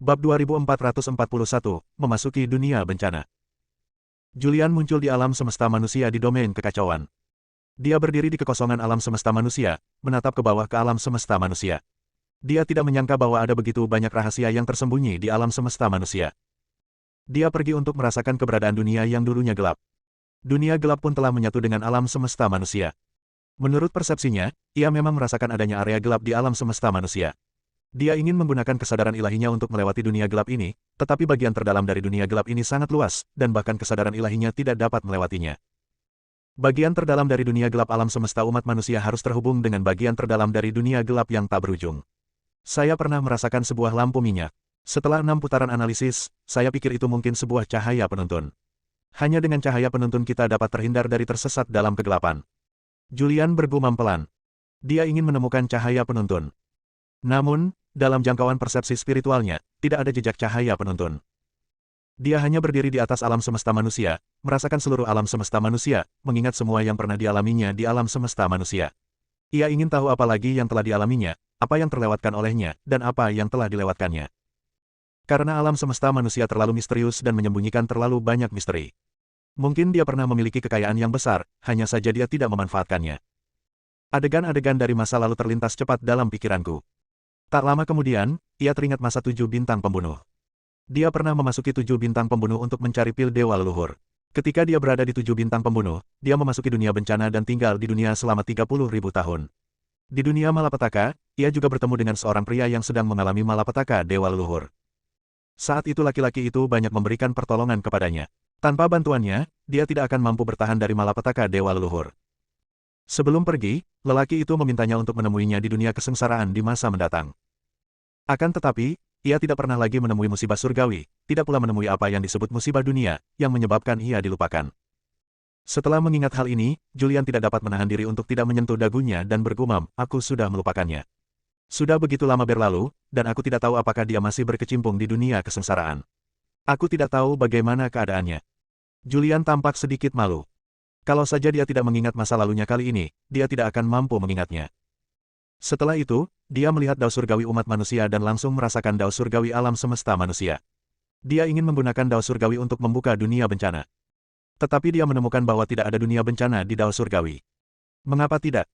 Bab 2441, Memasuki Dunia Bencana. Julian muncul di alam semesta manusia di domain kekacauan. Dia berdiri di kekosongan alam semesta manusia, menatap ke bawah ke alam semesta manusia. Dia tidak menyangka bahwa ada begitu banyak rahasia yang tersembunyi di alam semesta manusia. Dia pergi untuk merasakan keberadaan dunia yang dulunya gelap. Dunia gelap pun telah menyatu dengan alam semesta manusia. Menurut persepsinya, ia memang merasakan adanya area gelap di alam semesta manusia. Dia ingin menggunakan kesadaran ilahinya untuk melewati dunia gelap ini, tetapi bagian terdalam dari dunia gelap ini sangat luas, dan bahkan kesadaran ilahinya tidak dapat melewatinya. Bagian terdalam dari dunia gelap alam semesta umat manusia harus terhubung dengan bagian terdalam dari dunia gelap yang tak berujung. Saya pernah merasakan sebuah lampu minyak. Setelah 6 putaran analisis, saya pikir itu mungkin sebuah cahaya penuntun. Hanya dengan cahaya penuntun kita dapat terhindar dari tersesat dalam kegelapan. Julian bergumam pelan. Dia ingin menemukan cahaya penuntun. Namun, dalam jangkauan persepsi spiritualnya, tidak ada jejak cahaya penuntun. Dia hanya berdiri di atas alam semesta manusia, merasakan seluruh alam semesta manusia, mengingat semua yang pernah dialaminya di alam semesta manusia. Ia ingin tahu apa lagi yang telah dialaminya, apa yang terlewatkan olehnya, dan apa yang telah dilewatkannya. Karena alam semesta manusia terlalu misterius dan menyembunyikan terlalu banyak misteri. Mungkin dia pernah memiliki kekayaan yang besar, hanya saja dia tidak memanfaatkannya. Adegan-adegan dari masa lalu terlintas cepat dalam pikiranku. Tak lama kemudian, ia teringat masa 7 bintang pembunuh. Dia pernah memasuki 7 bintang pembunuh untuk mencari pil dewa leluhur. Ketika dia berada di 7 bintang pembunuh, dia memasuki dunia bencana dan tinggal di dunia selama 30.000 tahun. Di dunia malapetaka, ia juga bertemu dengan seorang pria yang sedang mengalami malapetaka dewa leluhur. Saat itu laki-laki itu banyak memberikan pertolongan kepadanya. Tanpa bantuannya, dia tidak akan mampu bertahan dari malapetaka dewa leluhur. Sebelum pergi, lelaki itu memintanya untuk menemuinya di dunia kesengsaraan di masa mendatang. Akan tetapi, ia tidak pernah lagi menemui musibah surgawi, tidak pula menemui apa yang disebut musibah dunia, yang menyebabkan ia dilupakan. Setelah mengingat hal ini, Julian tidak dapat menahan diri untuk tidak menyentuh dagunya dan bergumam, aku sudah melupakannya. Sudah begitu lama berlalu, dan aku tidak tahu apakah dia masih berkecimpung di dunia kesengsaraan. Aku tidak tahu bagaimana keadaannya. Julian tampak sedikit malu. Kalau saja dia tidak mengingat masa lalunya kali ini, dia tidak akan mampu mengingatnya. Setelah itu, dia melihat dao surgawi umat manusia dan langsung merasakan dao surgawi alam semesta manusia. Dia ingin menggunakan dao surgawi untuk membuka dunia bencana. Tetapi dia menemukan bahwa tidak ada dunia bencana di dao surgawi. Mengapa tidak?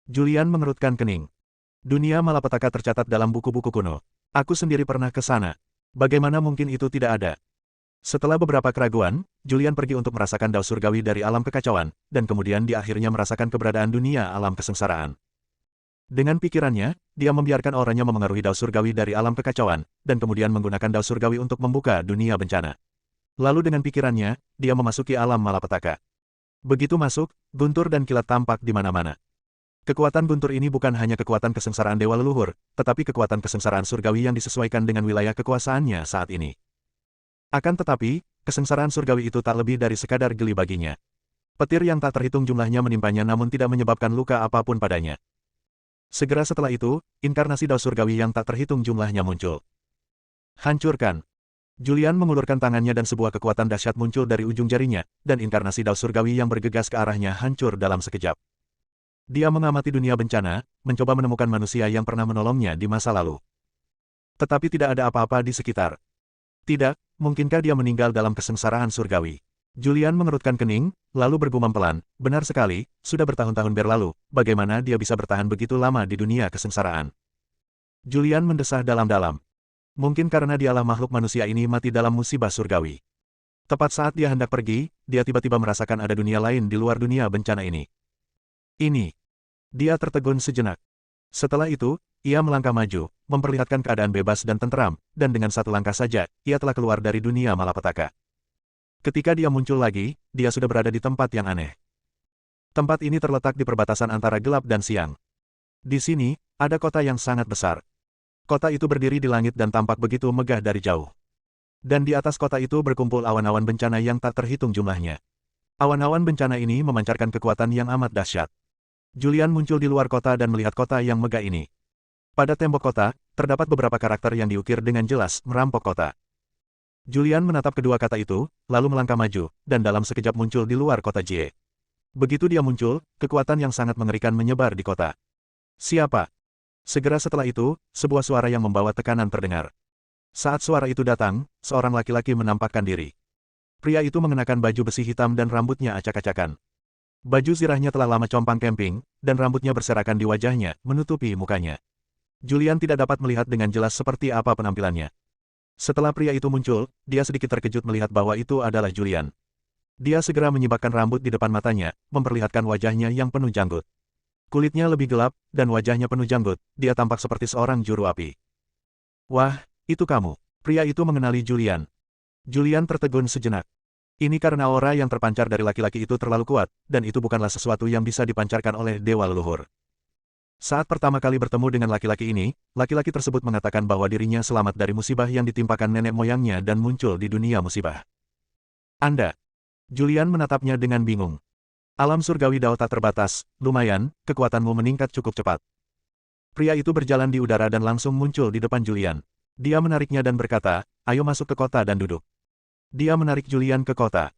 Julian mengerutkan kening. Dunia malapetaka tercatat dalam buku-buku kuno. Aku sendiri pernah ke sana. Bagaimana mungkin itu tidak ada? Setelah beberapa keraguan, Julian pergi untuk merasakan dao surgawi dari alam kekacauan, dan kemudian di akhirnya merasakan keberadaan dunia alam kesengsaraan. Dengan pikirannya, dia membiarkan auranya memengaruhi dao surgawi dari alam kekacauan, dan kemudian menggunakan dao surgawi untuk membuka dunia bencana. Lalu dengan pikirannya, dia memasuki alam malapetaka. Begitu masuk, guntur dan kilat tampak di mana-mana. Kekuatan guntur ini bukan hanya kekuatan kesengsaraan dewa leluhur, tetapi kekuatan kesengsaraan surgawi yang disesuaikan dengan wilayah kekuasaannya saat ini. Akan tetapi, kesengsaraan surgawi itu tak lebih dari sekadar geli baginya. Petir yang tak terhitung jumlahnya menimpanya namun tidak menyebabkan luka apapun padanya. Segera setelah itu, inkarnasi dao surgawi yang tak terhitung jumlahnya muncul. Hancurkan. Julian mengulurkan tangannya dan sebuah kekuatan dahsyat muncul dari ujung jarinya, dan inkarnasi dao surgawi yang bergegas ke arahnya hancur dalam sekejap. Dia mengamati dunia bencana, mencoba menemukan manusia yang pernah menolongnya di masa lalu. Tetapi tidak ada apa-apa di sekitar. Tidak, mungkinkah dia meninggal dalam kesengsaraan surgawi? Julian mengerutkan kening, lalu bergumam pelan, benar sekali, sudah bertahun-tahun berlalu, bagaimana dia bisa bertahan begitu lama di dunia kesengsaraan? Julian mendesah dalam-dalam. Mungkin karena dialah makhluk manusia ini mati dalam musibah surgawi. Tepat saat dia hendak pergi, dia tiba-tiba merasakan ada dunia lain di luar dunia bencana ini. Ini. Dia tertegun sejenak. Setelah itu, ia melangkah maju, memperlihatkan keadaan bebas dan tenteram, dan dengan satu langkah saja, ia telah keluar dari dunia malapetaka. Ketika dia muncul lagi, dia sudah berada di tempat yang aneh. Tempat ini terletak di perbatasan antara gelap dan siang. Di sini, ada kota yang sangat besar. Kota itu berdiri di langit dan tampak begitu megah dari jauh. Dan di atas kota itu berkumpul awan-awan bencana yang tak terhitung jumlahnya. Awan-awan bencana ini memancarkan kekuatan yang amat dahsyat. Julian muncul di luar kota dan melihat kota yang megah ini. Pada tembok kota, terdapat beberapa karakter yang diukir dengan jelas merampok kota. Julian menatap kedua kata itu, lalu melangkah maju, dan dalam sekejap muncul di luar kota Jie. Begitu dia muncul, kekuatan yang sangat mengerikan menyebar di kota. Siapa? Segera setelah itu, sebuah suara yang membawa tekanan terdengar. Saat suara itu datang, seorang laki-laki menampakkan diri. Pria itu mengenakan baju besi hitam dan rambutnya acak-acakan. Baju zirahnya telah lama compang camping, dan rambutnya berserakan di wajahnya, menutupi mukanya. Julian tidak dapat melihat dengan jelas seperti apa penampilannya. Setelah pria itu muncul, dia sedikit terkejut melihat bahwa itu adalah Julian. Dia segera menyibakkan rambut di depan matanya, memperlihatkan wajahnya yang penuh janggut. Kulitnya lebih gelap, dan wajahnya penuh janggut, dia tampak seperti seorang juru api. Wah, itu kamu. Pria itu mengenali Julian. Julian tertegun sejenak. Ini karena aura yang terpancar dari laki-laki itu terlalu kuat, dan itu bukanlah sesuatu yang bisa dipancarkan oleh dewa leluhur. Saat pertama kali bertemu dengan laki-laki ini, laki-laki tersebut mengatakan bahwa dirinya selamat dari musibah yang ditimpakan nenek moyangnya dan muncul di dunia musibah. Anda. Julian menatapnya dengan bingung. Alam surgawi Dao tak terbatas, lumayan, kekuatanmu meningkat cukup cepat. Pria itu berjalan di udara dan langsung muncul di depan Julian. Dia menariknya dan berkata, ayo masuk ke kota dan duduk. Dia menarik Julian ke kota.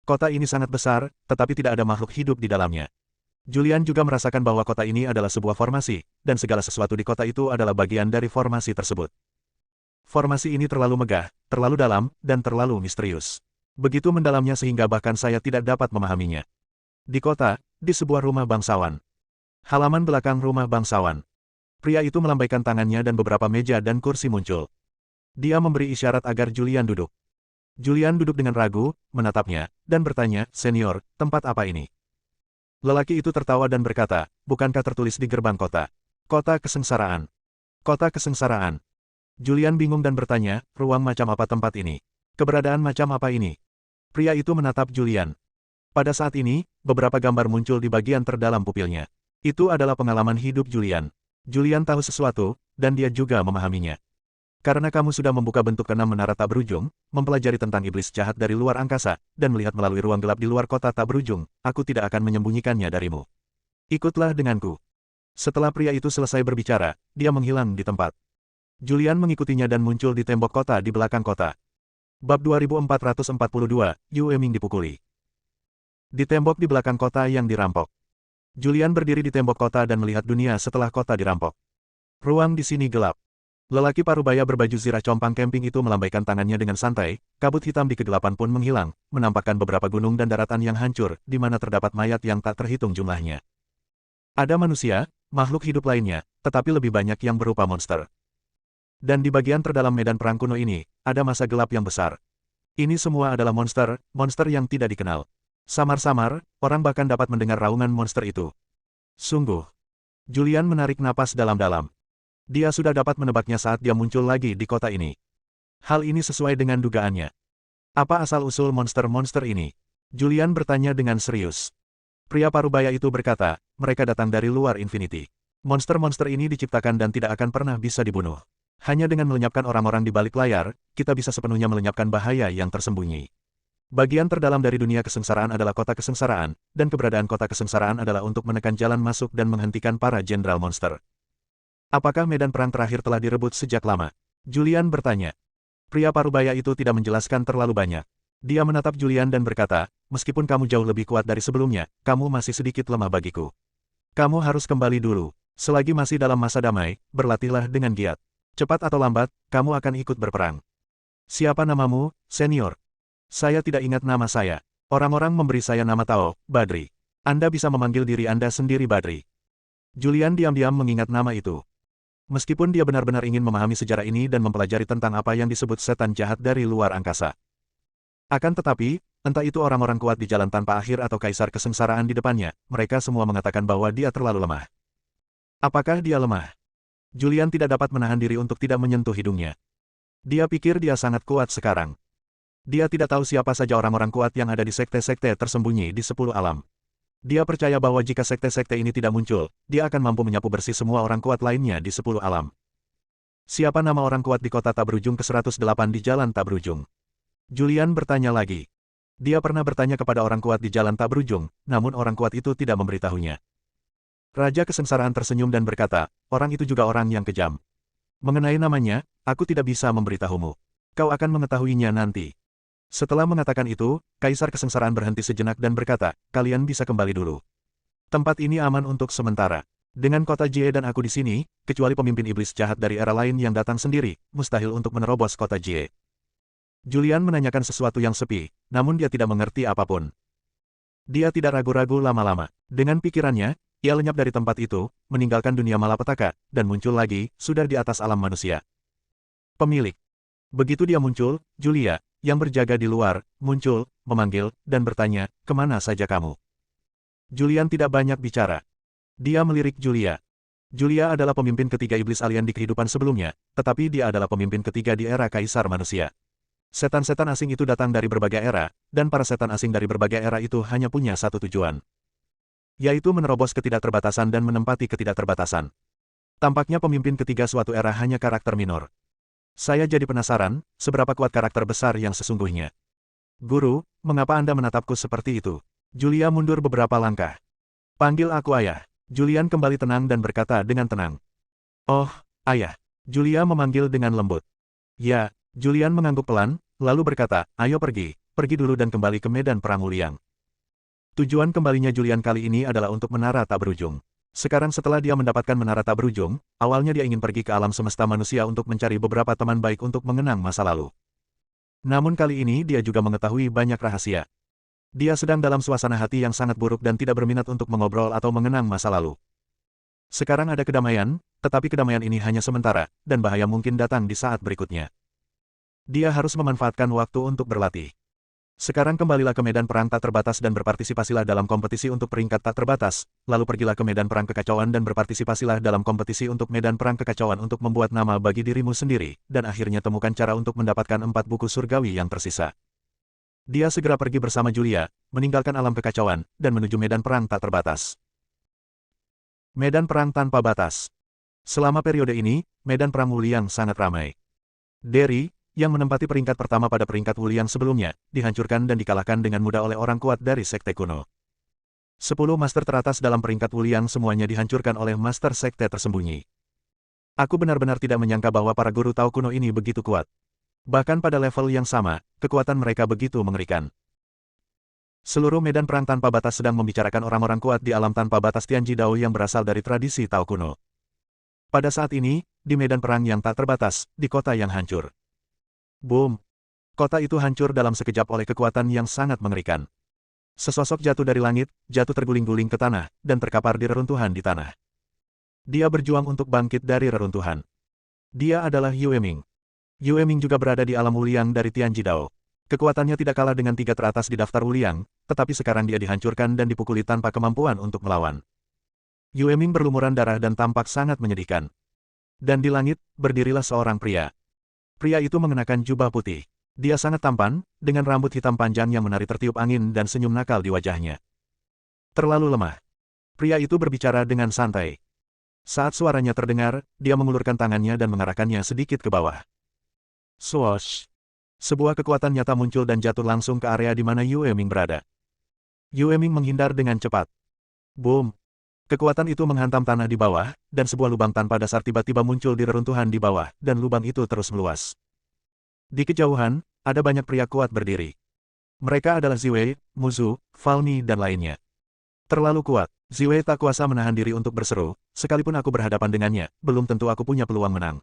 Kota ini sangat besar, tetapi tidak ada makhluk hidup di dalamnya. Julian juga merasakan bahwa kota ini adalah sebuah formasi, dan segala sesuatu di kota itu adalah bagian dari formasi tersebut. Formasi ini terlalu megah, terlalu dalam, dan terlalu misterius. Begitu mendalamnya sehingga bahkan saya tidak dapat memahaminya. Di kota, di sebuah rumah bangsawan. Halaman belakang rumah bangsawan. Pria itu melambaikan tangannya dan beberapa meja dan kursi muncul. Dia memberi isyarat agar Julian duduk. Julian duduk dengan ragu, menatapnya, dan bertanya, "Senior, tempat apa ini?" Lelaki itu tertawa dan berkata, "Bukankah tertulis di gerbang kota? Kota kesengsaraan. Kota kesengsaraan." Julian bingung dan bertanya, "Ruang macam apa tempat ini? Keberadaan macam apa ini?" Pria itu menatap Julian. Pada saat ini, beberapa gambar muncul di bagian terdalam pupilnya. Itu adalah pengalaman hidup Julian. Julian tahu sesuatu, dan dia juga memahaminya. Karena kamu sudah membuka bentuk keenam menara tak berujung, mempelajari tentang iblis jahat dari luar angkasa, dan melihat melalui ruang gelap di luar kota tak berujung, aku tidak akan menyembunyikannya darimu. Ikutlah denganku. Setelah pria itu selesai berbicara, dia menghilang di tempat. Julian mengikutinya dan muncul di tembok kota di belakang kota. Bab 2442, Yue Ming dipukuli. Di tembok di belakang kota yang dirampok. Julian berdiri di tembok kota dan melihat dunia setelah kota dirampok. Ruang di sini gelap. Lelaki parubaya berbaju zirah compang camping itu melambaikan tangannya dengan santai, kabut hitam di kegelapan pun menghilang, menampakkan beberapa gunung dan daratan yang hancur, di mana terdapat mayat yang tak terhitung jumlahnya. Ada manusia, makhluk hidup lainnya, tetapi lebih banyak yang berupa monster. Dan di bagian terdalam medan perang kuno ini, ada masa gelap yang besar. Ini semua adalah monster, monster yang tidak dikenal. Samar-samar, orang bahkan dapat mendengar raungan monster itu. Sungguh. Julian menarik napas dalam-dalam. Dia sudah dapat menebaknya saat dia muncul lagi di kota ini. Hal ini sesuai dengan dugaannya. Apa asal-usul monster-monster ini? Julian bertanya dengan serius. Pria parubaya itu berkata, mereka datang dari luar Infinity. Monster-monster ini diciptakan dan tidak akan pernah bisa dibunuh. Hanya dengan melenyapkan orang-orang di balik layar, kita bisa sepenuhnya melenyapkan bahaya yang tersembunyi. Bagian terdalam dari dunia kesengsaraan adalah kota kesengsaraan, dan keberadaan kota kesengsaraan adalah untuk menekan jalan masuk dan menghentikan para jenderal monster. Apakah medan perang terakhir telah direbut sejak lama? Julian bertanya. Pria parubaya itu tidak menjelaskan terlalu banyak. Dia menatap Julian dan berkata, meskipun kamu jauh lebih kuat dari sebelumnya, kamu masih sedikit lemah bagiku. Kamu harus kembali dulu. Selagi masih dalam masa damai, berlatihlah dengan giat. Cepat atau lambat, kamu akan ikut berperang. Siapa namamu, senior? Saya tidak ingat nama saya. Orang-orang memberi saya nama Tao, Badri. Anda bisa memanggil diri Anda sendiri Badri. Julian diam-diam mengingat nama itu. Meskipun dia benar-benar ingin memahami sejarah ini dan mempelajari tentang apa yang disebut setan jahat dari luar angkasa. Akan tetapi, entah itu orang-orang kuat di jalan tanpa akhir atau kaisar kesengsaraan di depannya, mereka semua mengatakan bahwa dia terlalu lemah. Apakah dia lemah? Julian tidak dapat menahan diri untuk tidak menyentuh hidungnya. Dia pikir dia sangat kuat sekarang. Dia tidak tahu siapa saja orang-orang kuat yang ada di sekte-sekte tersembunyi di 10 alam. Dia percaya bahwa jika sekte-sekte ini tidak muncul, dia akan mampu menyapu bersih semua orang kuat lainnya di 10 alam. Siapa nama orang kuat di kota tak berujung ke-108 di jalan tak berujung? Julian bertanya lagi. Dia pernah bertanya kepada orang kuat di jalan tak berujung, namun orang kuat itu tidak memberitahunya. Raja Kesengsaraan tersenyum dan berkata, orang itu juga orang yang kejam. Mengenai namanya, aku tidak bisa memberitahumu. Kau akan mengetahuinya nanti. Setelah mengatakan itu, Kaisar Kesengsaraan berhenti sejenak dan berkata, kalian bisa kembali dulu. Tempat ini aman untuk sementara. Dengan kota Jie dan aku di sini, kecuali pemimpin iblis jahat dari era lain yang datang sendiri, mustahil untuk menerobos kota Jie. Julian menanyakan sesuatu yang sepi, namun dia tidak mengerti apapun. Dia tidak ragu-ragu lama-lama. Dengan pikirannya, ia lenyap dari tempat itu, meninggalkan dunia malapetaka, dan muncul lagi, sudah di atas alam manusia. Pemilik. Begitu dia muncul, Julia, yang berjaga di luar, muncul, memanggil, dan bertanya, "Kemana saja kamu?" Julian tidak banyak bicara. Dia melirik Julia. Julia adalah pemimpin ketiga iblis alien di kehidupan sebelumnya, tetapi dia adalah pemimpin ketiga di era Kaisar Manusia. Setan-setan asing itu datang dari berbagai era, dan para setan asing dari berbagai era itu hanya punya satu tujuan, yaitu menerobos ketidakterbatasan dan menempati ketidakterbatasan. Tampaknya pemimpin ketiga suatu era hanya karakter minor. Saya jadi penasaran, seberapa kuat karakter besar yang sesungguhnya. Guru, mengapa Anda menatapku seperti itu? Julia mundur beberapa langkah. Panggil aku ayah. Julian kembali tenang dan berkata dengan tenang. Oh, ayah. Julia memanggil dengan lembut. Ya, Julian mengangguk pelan, lalu berkata, ayo pergi dulu dan kembali ke medan perang Wuliang. Tujuan kembalinya Julian kali ini adalah untuk menara tak berujung. Sekarang setelah dia mendapatkan menara tak berujung, awalnya dia ingin pergi ke alam semesta manusia untuk mencari beberapa teman baik untuk mengenang masa lalu. Namun kali ini dia juga mengetahui banyak rahasia. Dia sedang dalam suasana hati yang sangat buruk dan tidak berminat untuk mengobrol atau mengenang masa lalu. Sekarang ada kedamaian, tetapi kedamaian ini hanya sementara, dan bahaya mungkin datang di saat berikutnya. Dia harus memanfaatkan waktu untuk berlatih. Sekarang kembalilah ke medan perang tak terbatas dan berpartisipasilah dalam kompetisi untuk peringkat tak terbatas, lalu pergilah ke medan perang kekacauan dan berpartisipasilah dalam kompetisi untuk medan perang kekacauan untuk membuat nama bagi dirimu sendiri, dan akhirnya temukan cara untuk mendapatkan 4 buku surgawi yang tersisa. Dia segera pergi bersama Julia, meninggalkan alam kekacauan, dan menuju medan perang tak terbatas. Medan perang tanpa batas. Selama periode ini, medan perang Wuliang sangat ramai. Derry, yang menempati peringkat pertama pada peringkat Wuliang sebelumnya, dihancurkan dan dikalahkan dengan mudah oleh orang kuat dari sekte kuno. 10 master teratas dalam peringkat Wuliang semuanya dihancurkan oleh master sekte tersembunyi. Aku benar-benar tidak menyangka bahwa para guru Tao kuno ini begitu kuat. Bahkan pada level yang sama, kekuatan mereka begitu mengerikan. Seluruh medan perang tanpa batas sedang membicarakan orang-orang kuat di alam tanpa batas Tianji Dao yang berasal dari tradisi Tao kuno. Pada saat ini, di medan perang yang tak terbatas, di kota yang hancur. Boom! Kota itu hancur dalam sekejap oleh kekuatan yang sangat mengerikan. Sesosok jatuh dari langit, jatuh terguling-guling ke tanah, dan terkapar di reruntuhan di tanah. Dia berjuang untuk bangkit dari reruntuhan. Dia adalah Yue Ming. Yue Ming juga berada di alam Wuliang dari Tianji Dao. Kekuatannya tidak kalah dengan 3 teratas di daftar Wuliang, tetapi sekarang dia dihancurkan dan dipukuli tanpa kemampuan untuk melawan. Yue Ming berlumuran darah dan tampak sangat menyedihkan. Dan di langit, berdirilah seorang pria. Pria itu mengenakan jubah putih. Dia sangat tampan, dengan rambut hitam panjang yang menari tertiup angin dan senyum nakal di wajahnya. Terlalu lemah. Pria itu berbicara dengan santai. Saat suaranya terdengar, dia mengulurkan tangannya dan mengarahkannya sedikit ke bawah. Swoosh! Sebuah kekuatan nyata muncul dan jatuh langsung ke area di mana Yue Ming berada. Yue Ming menghindar dengan cepat. Boom! Kekuatan itu menghantam tanah di bawah, dan sebuah lubang tanpa dasar tiba-tiba muncul di reruntuhan di bawah, dan lubang itu terus meluas. Di kejauhan, ada banyak pria kuat berdiri. Mereka adalah Ziwei, Muzu, Falmi dan lainnya. Terlalu kuat. Ziwei tak kuasa menahan diri untuk berseru, sekalipun aku berhadapan dengannya, belum tentu aku punya peluang menang.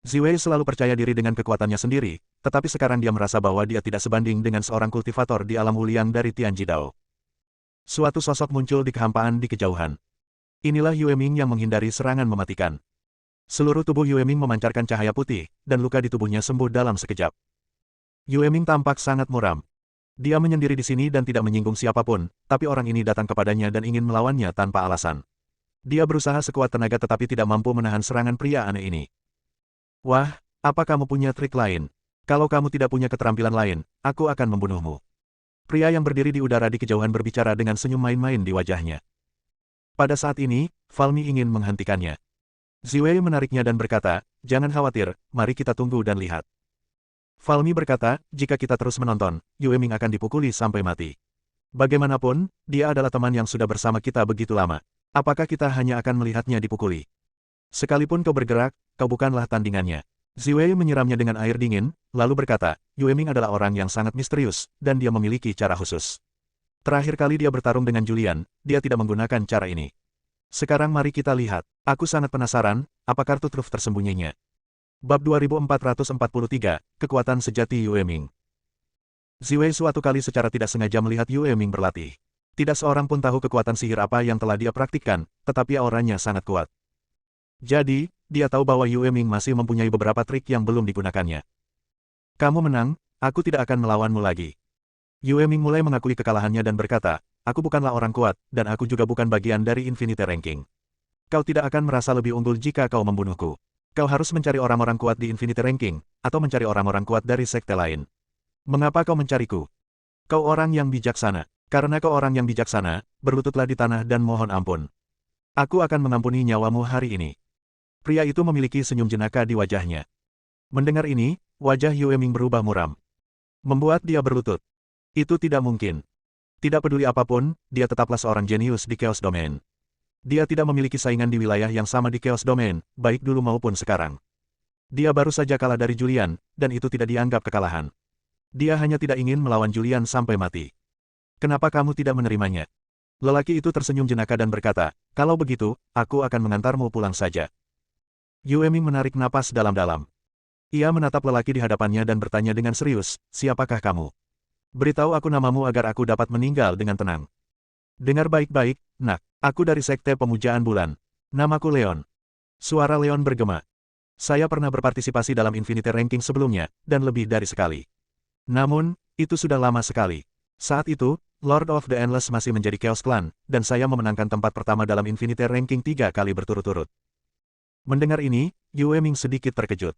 Ziwei selalu percaya diri dengan kekuatannya sendiri, tetapi sekarang dia merasa bahwa dia tidak sebanding dengan seorang kultivator di alam Wuliang dari Tianji Dao. Suatu sosok muncul di kehampaan di kejauhan. Inilah Yue Ming yang menghindari serangan mematikan. Seluruh tubuh Yue Ming memancarkan cahaya putih, dan luka di tubuhnya sembuh dalam sekejap. Yue Ming tampak sangat muram. Dia menyendiri di sini dan tidak menyinggung siapapun, tapi orang ini datang kepadanya dan ingin melawannya tanpa alasan. Dia berusaha sekuat tenaga tetapi tidak mampu menahan serangan pria aneh ini. Wah, apa kamu punya trik lain? Kalau kamu tidak punya keterampilan lain, aku akan membunuhmu. Pria yang berdiri di udara di kejauhan berbicara dengan senyum main-main di wajahnya. Pada saat ini, Falmi ingin menghentikannya. Ziwei menariknya dan berkata, jangan khawatir, mari kita tunggu dan lihat. Falmi berkata, jika kita terus menonton, Yue Ming akan dipukuli sampai mati. Bagaimanapun, dia adalah teman yang sudah bersama kita begitu lama. Apakah kita hanya akan melihatnya dipukuli? Sekalipun kau bergerak, kau bukanlah tandingannya. Ziwei menyiramnya dengan air dingin, lalu berkata, Yue Ming adalah orang yang sangat misterius, dan dia memiliki cara khusus. Terakhir kali dia bertarung dengan Julian, dia tidak menggunakan cara ini. Sekarang mari kita lihat. Aku sangat penasaran, apa kartu truf tersembunyinya. Bab 2443, Kekuatan Sejati Yue Ming. Ziwei suatu kali secara tidak sengaja melihat Yue Ming berlatih. Tidak seorang pun tahu kekuatan sihir apa yang telah dia praktikkan, tetapi auranya sangat kuat. Jadi, dia tahu bahwa Yue Ming masih mempunyai beberapa trik yang belum digunakannya. Kamu menang, aku tidak akan melawanmu lagi. Yue Ming mulai mengakui kekalahannya dan berkata, aku bukanlah orang kuat, dan aku juga bukan bagian dari Infinite Ranking. Kau tidak akan merasa lebih unggul jika kau membunuhku. Kau harus mencari orang-orang kuat di Infinite Ranking, atau mencari orang-orang kuat dari sekte lain. Mengapa kau mencariku? Kau orang yang bijaksana. Karena kau orang yang bijaksana, berlututlah di tanah dan mohon ampun. Aku akan mengampuni nyawamu hari ini. Pria itu memiliki senyum jenaka di wajahnya. Mendengar ini, wajah Yue Ming berubah muram. Membuat dia berlutut. Itu tidak mungkin. Tidak peduli apapun, dia tetaplah seorang jenius di Chaos Domain. Dia tidak memiliki saingan di wilayah yang sama di Chaos Domain, baik dulu maupun sekarang. Dia baru saja kalah dari Julian, dan itu tidak dianggap kekalahan. Dia hanya tidak ingin melawan Julian sampai mati. Kenapa kamu tidak menerimanya? Lelaki itu tersenyum jenaka dan berkata, kalau begitu, aku akan mengantarmu pulang saja. Yue Ming menarik napas dalam-dalam. Ia menatap lelaki di hadapannya dan bertanya dengan serius, siapakah kamu? Beritahu aku namamu agar aku dapat meninggal dengan tenang. Dengar baik-baik, nak, aku dari Sekte Pemujaan Bulan. Namaku Leon. Suara Leon bergema. Saya pernah berpartisipasi dalam Infinite Ranking sebelumnya, dan lebih dari sekali. Namun, itu sudah lama sekali. Saat itu, Lord of the Endless masih menjadi Chaos Clan, dan saya memenangkan tempat pertama dalam Infinite Ranking 3 kali berturut-turut. Mendengar ini, Yue Ming sedikit terkejut.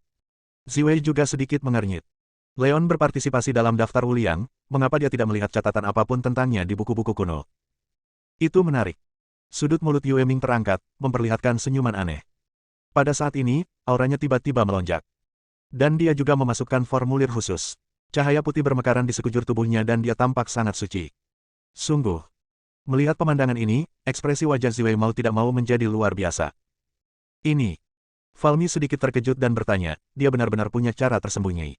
Ziwei juga sedikit mengernyit. Leon berpartisipasi dalam daftar Wuliang, mengapa dia tidak melihat catatan apapun tentangnya di buku-buku kuno? Itu menarik. Sudut mulut Yue Ming terangkat, memperlihatkan senyuman aneh. Pada saat ini, auranya tiba-tiba melonjak. Dan dia juga memasukkan formulir khusus. Cahaya putih bermekaran di sekujur tubuhnya dan dia tampak sangat suci. Sungguh. Melihat pemandangan ini, ekspresi wajah Ziwei mau tidak mau menjadi luar biasa. Ini. Falmi sedikit terkejut dan bertanya, dia benar-benar punya cara tersembunyi.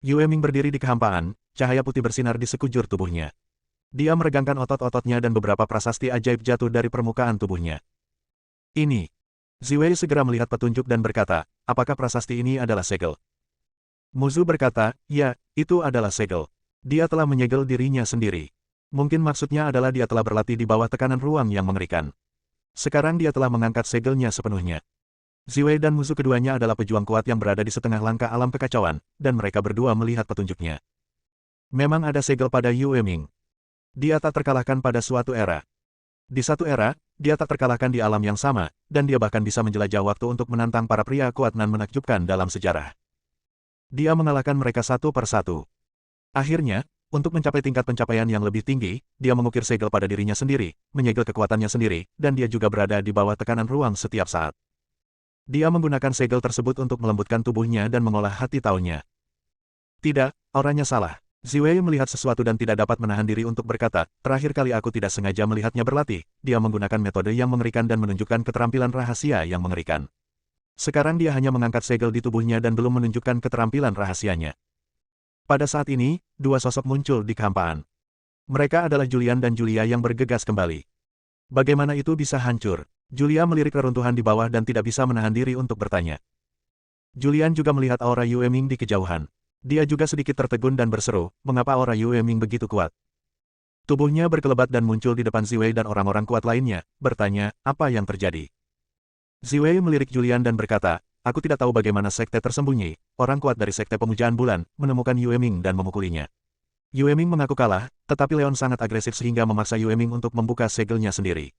Yue Ming berdiri di kehampaan, cahaya putih bersinar di sekujur tubuhnya. Dia meregangkan otot-ototnya dan beberapa prasasti ajaib jatuh dari permukaan tubuhnya. Ini. Ziwei segera melihat petunjuk dan berkata, apakah prasasti ini adalah segel? Muzu berkata, ya, itu adalah segel. Dia telah menyegel dirinya sendiri. Mungkin maksudnya adalah dia telah berlatih di bawah tekanan ruang yang mengerikan. Sekarang dia telah mengangkat segelnya sepenuhnya. Ziwei dan Muzu keduanya adalah pejuang kuat yang berada di setengah langkah alam kekacauan, dan mereka berdua melihat petunjuknya. Memang ada segel pada Yue Ming. Dia tak terkalahkan pada suatu era. Di satu era, dia tak terkalahkan di alam yang sama, dan dia bahkan bisa menjelajah waktu untuk menantang para pria kuat dan menakjubkan dalam sejarah. Dia mengalahkan mereka satu per satu. Akhirnya, untuk mencapai tingkat pencapaian yang lebih tinggi, dia mengukir segel pada dirinya sendiri, menyegel kekuatannya sendiri, dan dia juga berada di bawah tekanan ruang setiap saat. Dia menggunakan segel tersebut untuk melembutkan tubuhnya dan mengolah hati taunya. Tidak, auranya salah. Ziwei melihat sesuatu dan tidak dapat menahan diri untuk berkata, terakhir kali aku tidak sengaja melihatnya berlatih, dia menggunakan metode yang mengerikan dan menunjukkan keterampilan rahasia yang mengerikan. Sekarang dia hanya mengangkat segel di tubuhnya dan belum menunjukkan keterampilan rahasianya. Pada saat ini, dua sosok muncul di kehampaan. Mereka adalah Julian dan Julia yang bergegas kembali. Bagaimana itu bisa hancur? Julia melirik reruntuhan di bawah dan tidak bisa menahan diri untuk bertanya. Julian juga melihat aura Yue Ming di kejauhan. Dia juga sedikit tertegun dan berseru, mengapa aura Yue Ming begitu kuat? Tubuhnya berkelebat dan muncul di depan Ziwei dan orang-orang kuat lainnya, bertanya, apa yang terjadi? Ziwei melirik Julian dan berkata, aku tidak tahu bagaimana sekte tersembunyi, orang kuat dari Sekte Pemujaan Bulan, menemukan Yue Ming dan memukulinya. Yue Ming mengaku kalah, tetapi Leon sangat agresif sehingga memaksa Yue Ming untuk membuka segelnya sendiri.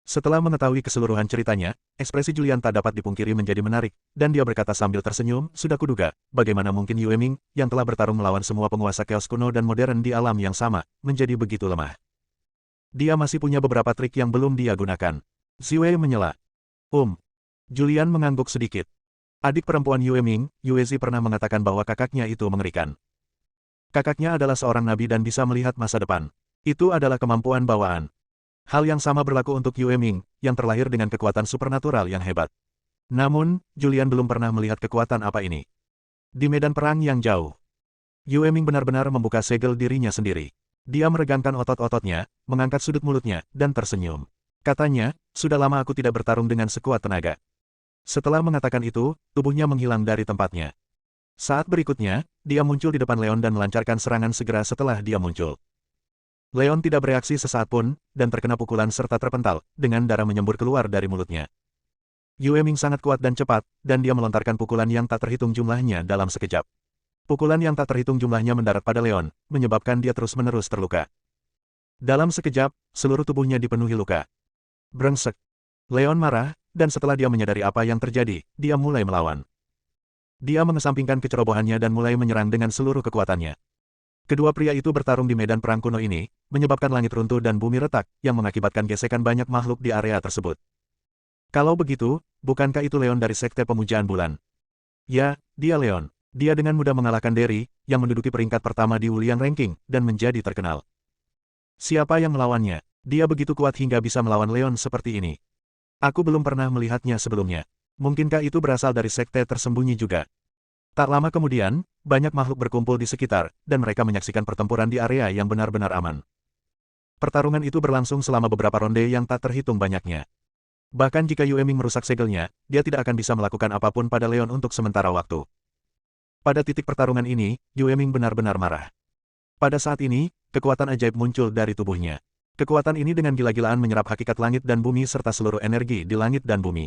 Setelah mengetahui keseluruhan ceritanya, ekspresi Julian tak dapat dipungkiri menjadi menarik, dan dia berkata sambil tersenyum, sudah kuduga, bagaimana mungkin Yue Ming, yang telah bertarung melawan semua penguasa chaos kuno dan modern di alam yang sama, menjadi begitu lemah. Dia masih punya beberapa trik yang belum dia gunakan. Ziwei menyela. Julian mengangguk sedikit. Adik perempuan Yue Ming, Yuezi pernah mengatakan bahwa kakaknya itu mengerikan. Kakaknya adalah seorang nabi dan bisa melihat masa depan. Itu adalah kemampuan bawaan. Hal yang sama berlaku untuk Yue Ming, yang terlahir dengan kekuatan supernatural yang hebat. Namun, Julian belum pernah melihat kekuatan apa ini. Di medan perang yang jauh, Yue Ming benar-benar membuka segel dirinya sendiri. Dia meregangkan otot-ototnya, mengangkat sudut mulutnya, dan tersenyum. Katanya, sudah lama aku tidak bertarung dengan sekuat tenaga. Setelah mengatakan itu, tubuhnya menghilang dari tempatnya. Saat berikutnya, dia muncul di depan Leon dan melancarkan serangan segera setelah dia muncul. Leon tidak bereaksi sesaat pun, dan terkena pukulan serta terpental, dengan darah menyembur keluar dari mulutnya. Yue Ming sangat kuat dan cepat, dan dia melontarkan pukulan yang tak terhitung jumlahnya dalam sekejap. Pukulan yang tak terhitung jumlahnya mendarat pada Leon, menyebabkan dia terus-menerus terluka. Dalam sekejap, seluruh tubuhnya dipenuhi luka. Brengsek. Leon marah, dan setelah dia menyadari apa yang terjadi, dia mulai melawan. Dia mengesampingkan kecerobohannya dan mulai menyerang dengan seluruh kekuatannya. Kedua pria itu bertarung di medan perang kuno ini, menyebabkan langit runtuh dan bumi retak, yang mengakibatkan gesekan banyak makhluk di area tersebut. Kalau begitu, bukankah itu Leon dari Sekte Pemujaan Bulan? Ya, dia Leon. Dia dengan mudah mengalahkan Derry, yang menduduki peringkat pertama di Wuliang Ranking, dan menjadi terkenal. Siapa yang melawannya? Dia begitu kuat hingga bisa melawan Leon seperti ini. Aku belum pernah melihatnya sebelumnya. Mungkinkah itu berasal dari sekte tersembunyi juga? Tak lama kemudian, banyak makhluk berkumpul di sekitar, dan mereka menyaksikan pertempuran di area yang benar-benar aman. Pertarungan itu berlangsung selama beberapa ronde yang tak terhitung banyaknya. Bahkan jika Yue Ming merusak segelnya, dia tidak akan bisa melakukan apapun pada Leon untuk sementara waktu. Pada titik pertarungan ini, Yue Ming benar-benar marah. Pada saat ini, kekuatan ajaib muncul dari tubuhnya. Kekuatan ini dengan gila-gilaan menyerap hakikat langit dan bumi serta seluruh energi di langit dan bumi.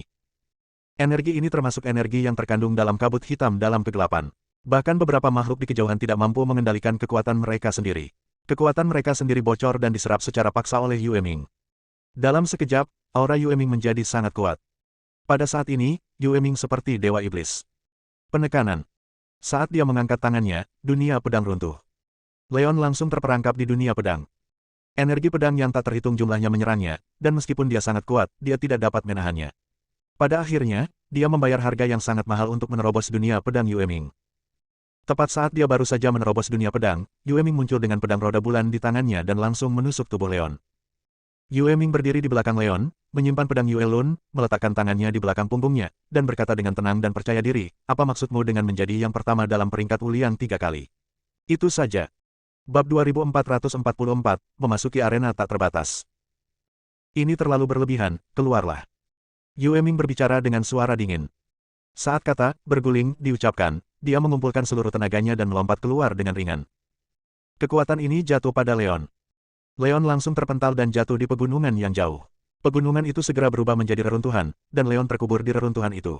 Energi ini termasuk energi yang terkandung dalam kabut hitam dalam kegelapan. Bahkan beberapa makhluk di kejauhan tidak mampu mengendalikan kekuatan mereka sendiri. Kekuatan mereka sendiri bocor dan diserap secara paksa oleh Yue Ming. Dalam sekejap, aura Yue Ming menjadi sangat kuat. Pada saat ini, Yue Ming seperti dewa iblis. Penekanan. Saat dia mengangkat tangannya, dunia pedang runtuh. Leon langsung terperangkap di dunia pedang. Energi pedang yang tak terhitung jumlahnya menyerangnya, dan meskipun dia sangat kuat, dia tidak dapat menahannya. Pada akhirnya, dia membayar harga yang sangat mahal untuk menerobos dunia pedang Yue Ming. Tepat saat dia baru saja menerobos dunia pedang, Yue Ming muncul dengan pedang roda bulan di tangannya dan langsung menusuk tubuh Leon. Yue Ming berdiri di belakang Leon, menyimpan pedang Yue Lun, meletakkan tangannya di belakang punggungnya, dan berkata dengan tenang dan percaya diri, apa maksudmu dengan menjadi yang pertama dalam peringkat Wuliang 3 kali? Itu saja. Bab 2444, memasuki arena tak terbatas. Ini terlalu berlebihan, keluarlah. Yue Ming berbicara dengan suara dingin. Saat kata berguling diucapkan, dia mengumpulkan seluruh tenaganya dan melompat keluar dengan ringan. Kekuatan ini jatuh pada Leon. Leon langsung terpental dan jatuh di pegunungan yang jauh. Pegunungan itu segera berubah menjadi reruntuhan, dan Leon terkubur di reruntuhan itu.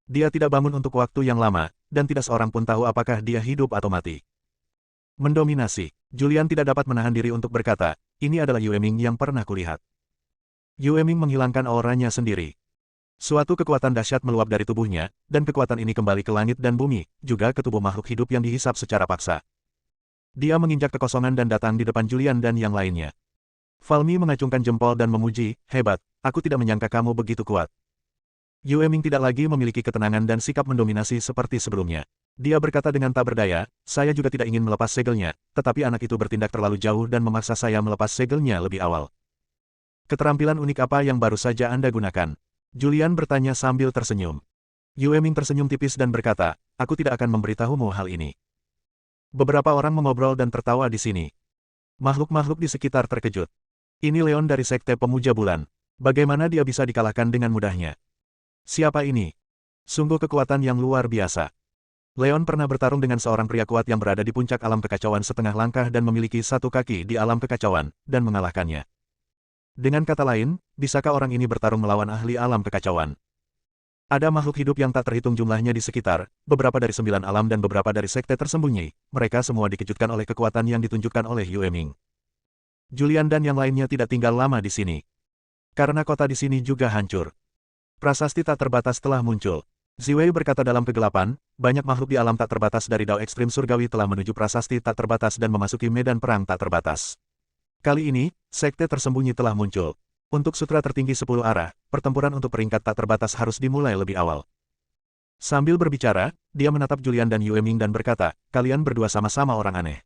Dia tidak bangun untuk waktu yang lama, dan tidak seorang pun tahu apakah dia hidup atau mati. Mendominasi. Julian tidak dapat menahan diri untuk berkata, ini adalah Yue Ming yang pernah kulihat. Yue Ming menghilangkan auranya sendiri. Suatu kekuatan dahsyat meluap dari tubuhnya, dan kekuatan ini kembali ke langit dan bumi, juga ke tubuh makhluk hidup yang dihisap secara paksa. Dia menginjak kekosongan dan datang di depan Julian dan yang lainnya. Falmi mengacungkan jempol dan memuji, hebat, aku tidak menyangka kamu begitu kuat. Yue Ming tidak lagi memiliki ketenangan dan sikap mendominasi seperti sebelumnya. Dia berkata dengan tak berdaya, saya juga tidak ingin melepas segelnya, tetapi anak itu bertindak terlalu jauh dan memaksa saya melepas segelnya lebih awal. Keterampilan unik apa yang baru saja Anda gunakan? Julian bertanya sambil tersenyum. Yue Ming tersenyum tipis dan berkata, aku tidak akan memberitahumu hal ini. Beberapa orang mengobrol dan tertawa di sini. Makhluk-makhluk di sekitar terkejut. Ini Leon dari Sekte Pemuja Bulan. Bagaimana dia bisa dikalahkan dengan mudahnya? Siapa ini? Sungguh kekuatan yang luar biasa. Leon pernah bertarung dengan seorang pria kuat yang berada di puncak alam kekacauan setengah langkah dan memiliki satu kaki di alam kekacauan, dan mengalahkannya. Dengan kata lain, bisakah orang ini bertarung melawan ahli alam kekacauan? Ada makhluk hidup yang tak terhitung jumlahnya di sekitar, beberapa dari 9 alam dan beberapa dari sekte tersembunyi. Mereka semua dikejutkan oleh kekuatan yang ditunjukkan oleh Yue Ming. Julian dan yang lainnya tidak tinggal lama di sini. Karena kota di sini juga hancur. Prasasti tak terbatas telah muncul. Ziwei berkata dalam kegelapan, banyak makhluk di alam tak terbatas dari Dao Ekstrim Surgawi telah menuju prasasti tak terbatas dan memasuki medan perang tak terbatas. Kali ini, sekte tersembunyi telah muncul. Untuk sutra tertinggi 10 arah, pertempuran untuk peringkat tak terbatas harus dimulai lebih awal. Sambil berbicara, dia menatap Julian dan Yue Ming dan berkata, kalian berdua sama-sama orang aneh.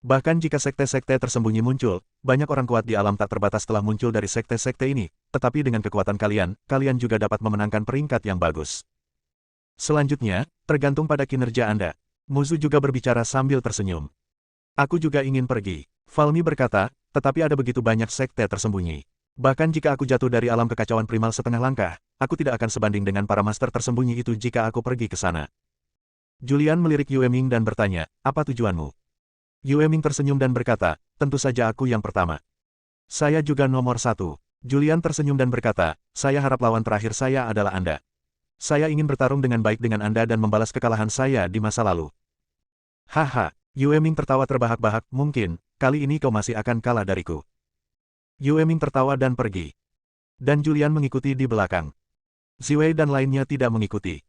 Bahkan jika sekte-sekte tersembunyi muncul, banyak orang kuat di alam tak terbatas telah muncul dari sekte-sekte ini, tetapi dengan kekuatan kalian, kalian juga dapat memenangkan peringkat yang bagus. Selanjutnya, tergantung pada kinerja Anda. Muzu juga berbicara sambil tersenyum. Aku juga ingin pergi. Falmi berkata, tetapi ada begitu banyak sekte tersembunyi. Bahkan jika aku jatuh dari alam kekacauan primal setengah langkah, aku tidak akan sebanding dengan para master tersembunyi itu jika aku pergi ke sana. Julian melirik Yue Ming dan bertanya, apa tujuanmu? Yue Ming tersenyum dan berkata, tentu saja aku yang pertama. Saya juga nomor satu. Julian tersenyum dan berkata, saya harap lawan terakhir saya adalah Anda. Saya ingin bertarung dengan baik dengan Anda dan membalas kekalahan saya di masa lalu. Haha, Yue Ming tertawa terbahak-bahak, mungkin, kali ini kau masih akan kalah dariku. Yue Ming tertawa dan pergi. Dan Julian mengikuti di belakang. Ziwei dan lainnya tidak mengikuti.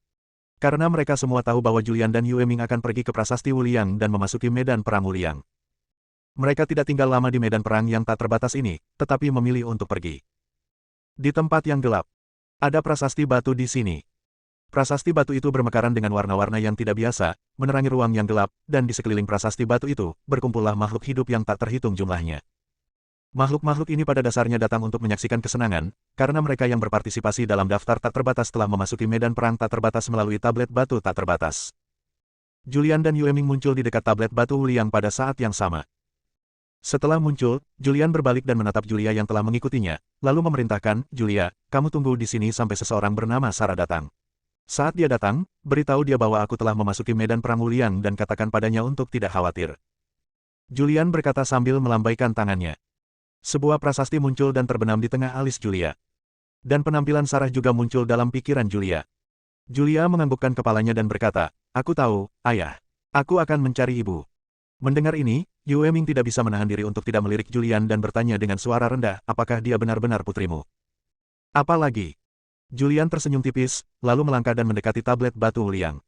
Karena mereka semua tahu bahwa Julian dan Yue Ming akan pergi ke prasasti Wuliang dan memasuki medan perang Wuliang. Mereka tidak tinggal lama di medan perang yang tak terbatas ini, tetapi memilih untuk pergi. Di tempat yang gelap, ada prasasti batu di sini. Prasasti batu itu bermekaran dengan warna-warna yang tidak biasa, menerangi ruang yang gelap, dan di sekeliling prasasti batu itu, berkumpullah makhluk hidup yang tak terhitung jumlahnya. Makhluk-makhluk ini pada dasarnya datang untuk menyaksikan kesenangan, karena mereka yang berpartisipasi dalam daftar tak terbatas telah memasuki medan perang tak terbatas melalui tablet batu tak terbatas. Julian dan Yue Ming muncul di dekat tablet batu Wuliang pada saat yang sama. Setelah muncul, Julian berbalik dan menatap Julia yang telah mengikutinya, lalu memerintahkan, Julia, kamu tunggu di sini sampai seseorang bernama Sarah datang. Saat dia datang, beritahu dia bahwa aku telah memasuki medan perang Wuliang dan katakan padanya untuk tidak khawatir. Julian berkata sambil melambaikan tangannya. Sebuah prasasti muncul dan terbenam di tengah alis Julia. Dan penampilan Sarah juga muncul dalam pikiran Julia. Julia menganggukkan kepalanya dan berkata, aku tahu, ayah. Aku akan mencari ibu. Mendengar ini, Yue Ming tidak bisa menahan diri untuk tidak melirik Julian dan bertanya dengan suara rendah, apakah dia benar-benar putrimu? Apa lagi? Julian tersenyum tipis, lalu melangkah dan mendekati tablet batu Wuliang.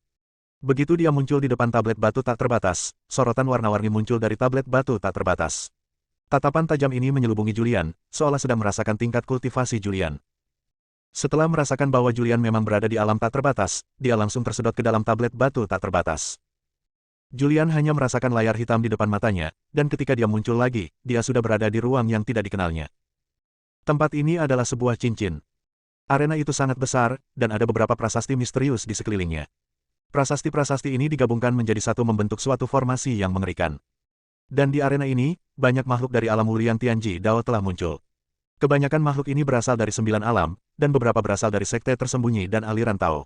Begitu dia muncul di depan tablet batu tak terbatas, sorotan warna-warni muncul dari tablet batu tak terbatas. Tatapan tajam ini menyelubungi Julian, seolah sedang merasakan tingkat kultivasi Julian. Setelah merasakan bahwa Julian memang berada di alam tak terbatas, dia langsung tersedot ke dalam tablet batu tak terbatas. Julian hanya merasakan layar hitam di depan matanya, dan ketika dia muncul lagi, dia sudah berada di ruang yang tidak dikenalnya. Tempat ini adalah sebuah cincin. Arena itu sangat besar, dan ada beberapa prasasti misterius di sekelilingnya. Prasasti-prasasti ini digabungkan menjadi satu membentuk suatu formasi yang mengerikan. Dan di arena ini, banyak makhluk dari alam Wuliang Tianji Dao telah muncul. Kebanyakan makhluk ini berasal dari 9 alam, dan beberapa berasal dari sekte tersembunyi dan aliran Tao.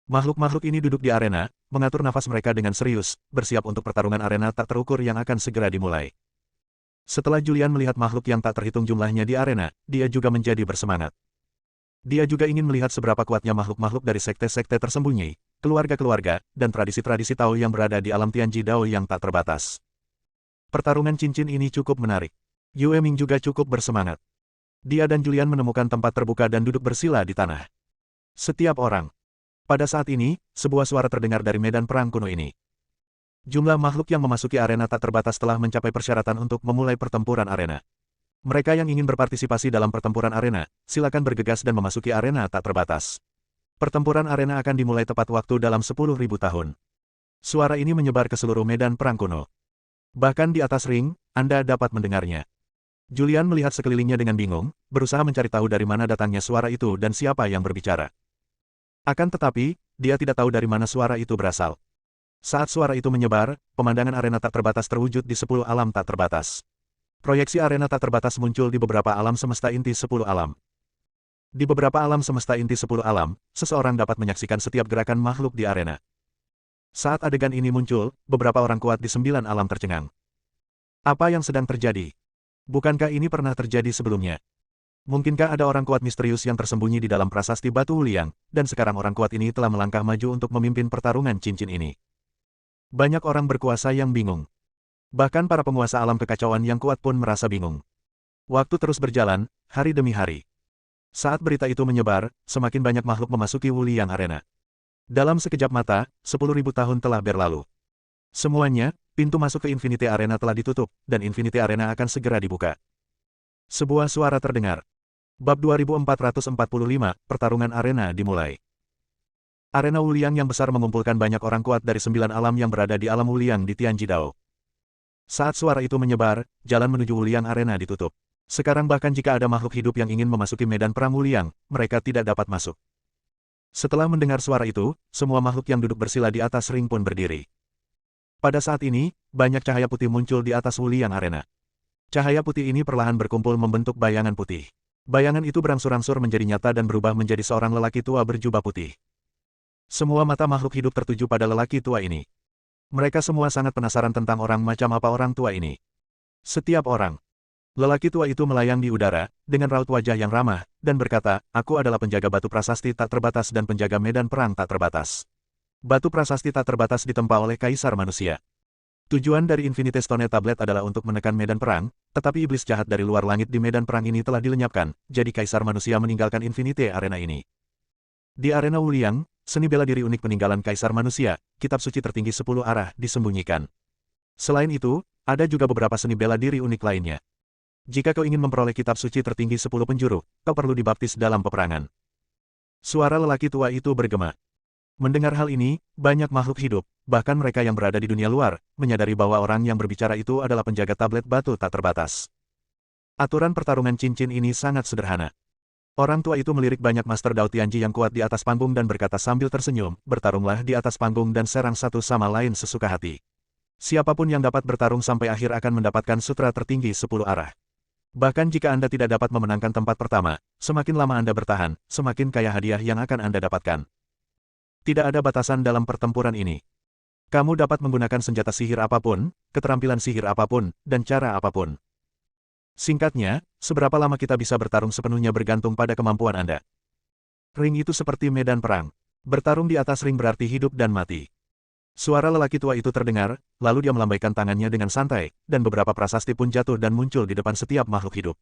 Makhluk-makhluk ini duduk di arena, mengatur nafas mereka dengan serius, bersiap untuk pertarungan arena tak terukur yang akan segera dimulai. Setelah Julian melihat makhluk yang tak terhitung jumlahnya di arena, dia juga menjadi bersemangat. Dia juga ingin melihat seberapa kuatnya makhluk-makhluk dari sekte-sekte tersembunyi, keluarga-keluarga, dan tradisi-tradisi Tao yang berada di alam Tianji Dao yang tak terbatas. Pertarungan cincin ini cukup menarik. Yue Ming juga cukup bersemangat. Dia dan Julian menemukan tempat terbuka dan duduk bersila di tanah. Setiap orang. Pada saat ini, sebuah suara terdengar dari medan perang kuno ini. Jumlah makhluk yang memasuki arena tak terbatas telah mencapai persyaratan untuk memulai pertempuran arena. Mereka yang ingin berpartisipasi dalam pertempuran arena, silakan bergegas dan memasuki arena tak terbatas. Pertempuran arena akan dimulai tepat waktu dalam 10.000 tahun. Suara ini menyebar ke seluruh medan perang kuno. Bahkan di atas ring, Anda dapat mendengarnya. Julian melihat sekelilingnya dengan bingung, berusaha mencari tahu dari mana datangnya suara itu dan siapa yang berbicara. Akan tetapi, dia tidak tahu dari mana suara itu berasal. Saat suara itu menyebar, pemandangan arena tak terbatas terwujud di 10 alam tak terbatas. Proyeksi arena tak terbatas muncul di beberapa alam semesta inti 10 alam. Di beberapa alam semesta inti 10 alam, seseorang dapat menyaksikan setiap gerakan makhluk di arena. Saat adegan ini muncul, beberapa orang kuat di 9 alam tercengang. Apa yang sedang terjadi? Bukankah ini pernah terjadi sebelumnya? Mungkinkah ada orang kuat misterius yang tersembunyi di dalam prasasti batu Wuliang, dan sekarang orang kuat ini telah melangkah maju untuk memimpin pertarungan cincin ini? Banyak orang berkuasa yang bingung. Bahkan para penguasa alam kekacauan yang kuat pun merasa bingung. Waktu terus berjalan, hari demi hari. Saat berita itu menyebar, semakin banyak makhluk memasuki Wuliang Arena. Dalam sekejap mata, 10.000 tahun telah berlalu. Semuanya, pintu masuk ke Infinity Arena telah ditutup, dan Infinity Arena akan segera dibuka. Sebuah suara terdengar. Bab 2445, Pertarungan Arena dimulai. Arena Wuliang yang besar mengumpulkan banyak orang kuat dari 9 alam yang berada di alam Wuliang di Tianji Dao. Saat suara itu menyebar, jalan menuju Wuliang Arena ditutup. Sekarang bahkan jika ada makhluk hidup yang ingin memasuki medan perang Wuliang, mereka tidak dapat masuk. Setelah mendengar suara itu, semua makhluk yang duduk bersila di atas ring pun berdiri. Pada saat ini, banyak cahaya putih muncul di atas Wuliang Arena. Cahaya putih ini perlahan berkumpul membentuk bayangan putih. Bayangan itu berangsur-angsur menjadi nyata dan berubah menjadi seorang lelaki tua berjubah putih. Semua mata makhluk hidup tertuju pada lelaki tua ini. Mereka semua sangat penasaran tentang orang macam apa orang tua ini. Setiap orang. Lelaki tua itu melayang di udara, dengan raut wajah yang ramah, dan berkata, "Aku adalah penjaga batu prasasti tak terbatas dan penjaga medan perang tak terbatas." Batu prasasti tak terbatas ditempa oleh Kaisar Manusia. Tujuan dari Infinite Stone Tablet adalah untuk menekan medan perang, tetapi iblis jahat dari luar langit di medan perang ini telah dilenyapkan, jadi Kaisar Manusia meninggalkan Infinite Arena ini. Di arena Wuliang, seni bela diri unik peninggalan Kaisar Manusia, kitab suci tertinggi 10 arah disembunyikan. Selain itu, ada juga beberapa seni bela diri unik lainnya. Jika kau ingin memperoleh kitab suci tertinggi 10 penjuru, kau perlu dibaptis dalam peperangan. Suara lelaki tua itu bergema. Mendengar hal ini, banyak makhluk hidup, bahkan mereka yang berada di dunia luar, menyadari bahwa orang yang berbicara itu adalah penjaga tablet batu tak terbatas. Aturan pertarungan cincin ini sangat sederhana. Orang tua itu melirik banyak Master Dao Tianji yang kuat di atas panggung dan berkata sambil tersenyum, "Bertarunglah di atas panggung dan serang satu sama lain sesuka hati. Siapapun yang dapat bertarung sampai akhir akan mendapatkan sutra tertinggi 10 arah. Bahkan jika Anda tidak dapat memenangkan tempat pertama, semakin lama Anda bertahan, semakin kaya hadiah yang akan Anda dapatkan. Tidak ada batasan dalam pertempuran ini. Kamu dapat menggunakan senjata sihir apapun, keterampilan sihir apapun, dan cara apapun. Singkatnya, seberapa lama kita bisa bertarung sepenuhnya bergantung pada kemampuan Anda. Ring itu seperti medan perang. Bertarung di atas ring berarti hidup dan mati." Suara lelaki tua itu terdengar, lalu dia melambaikan tangannya dengan santai, dan beberapa prasasti pun jatuh dan muncul di depan setiap makhluk hidup.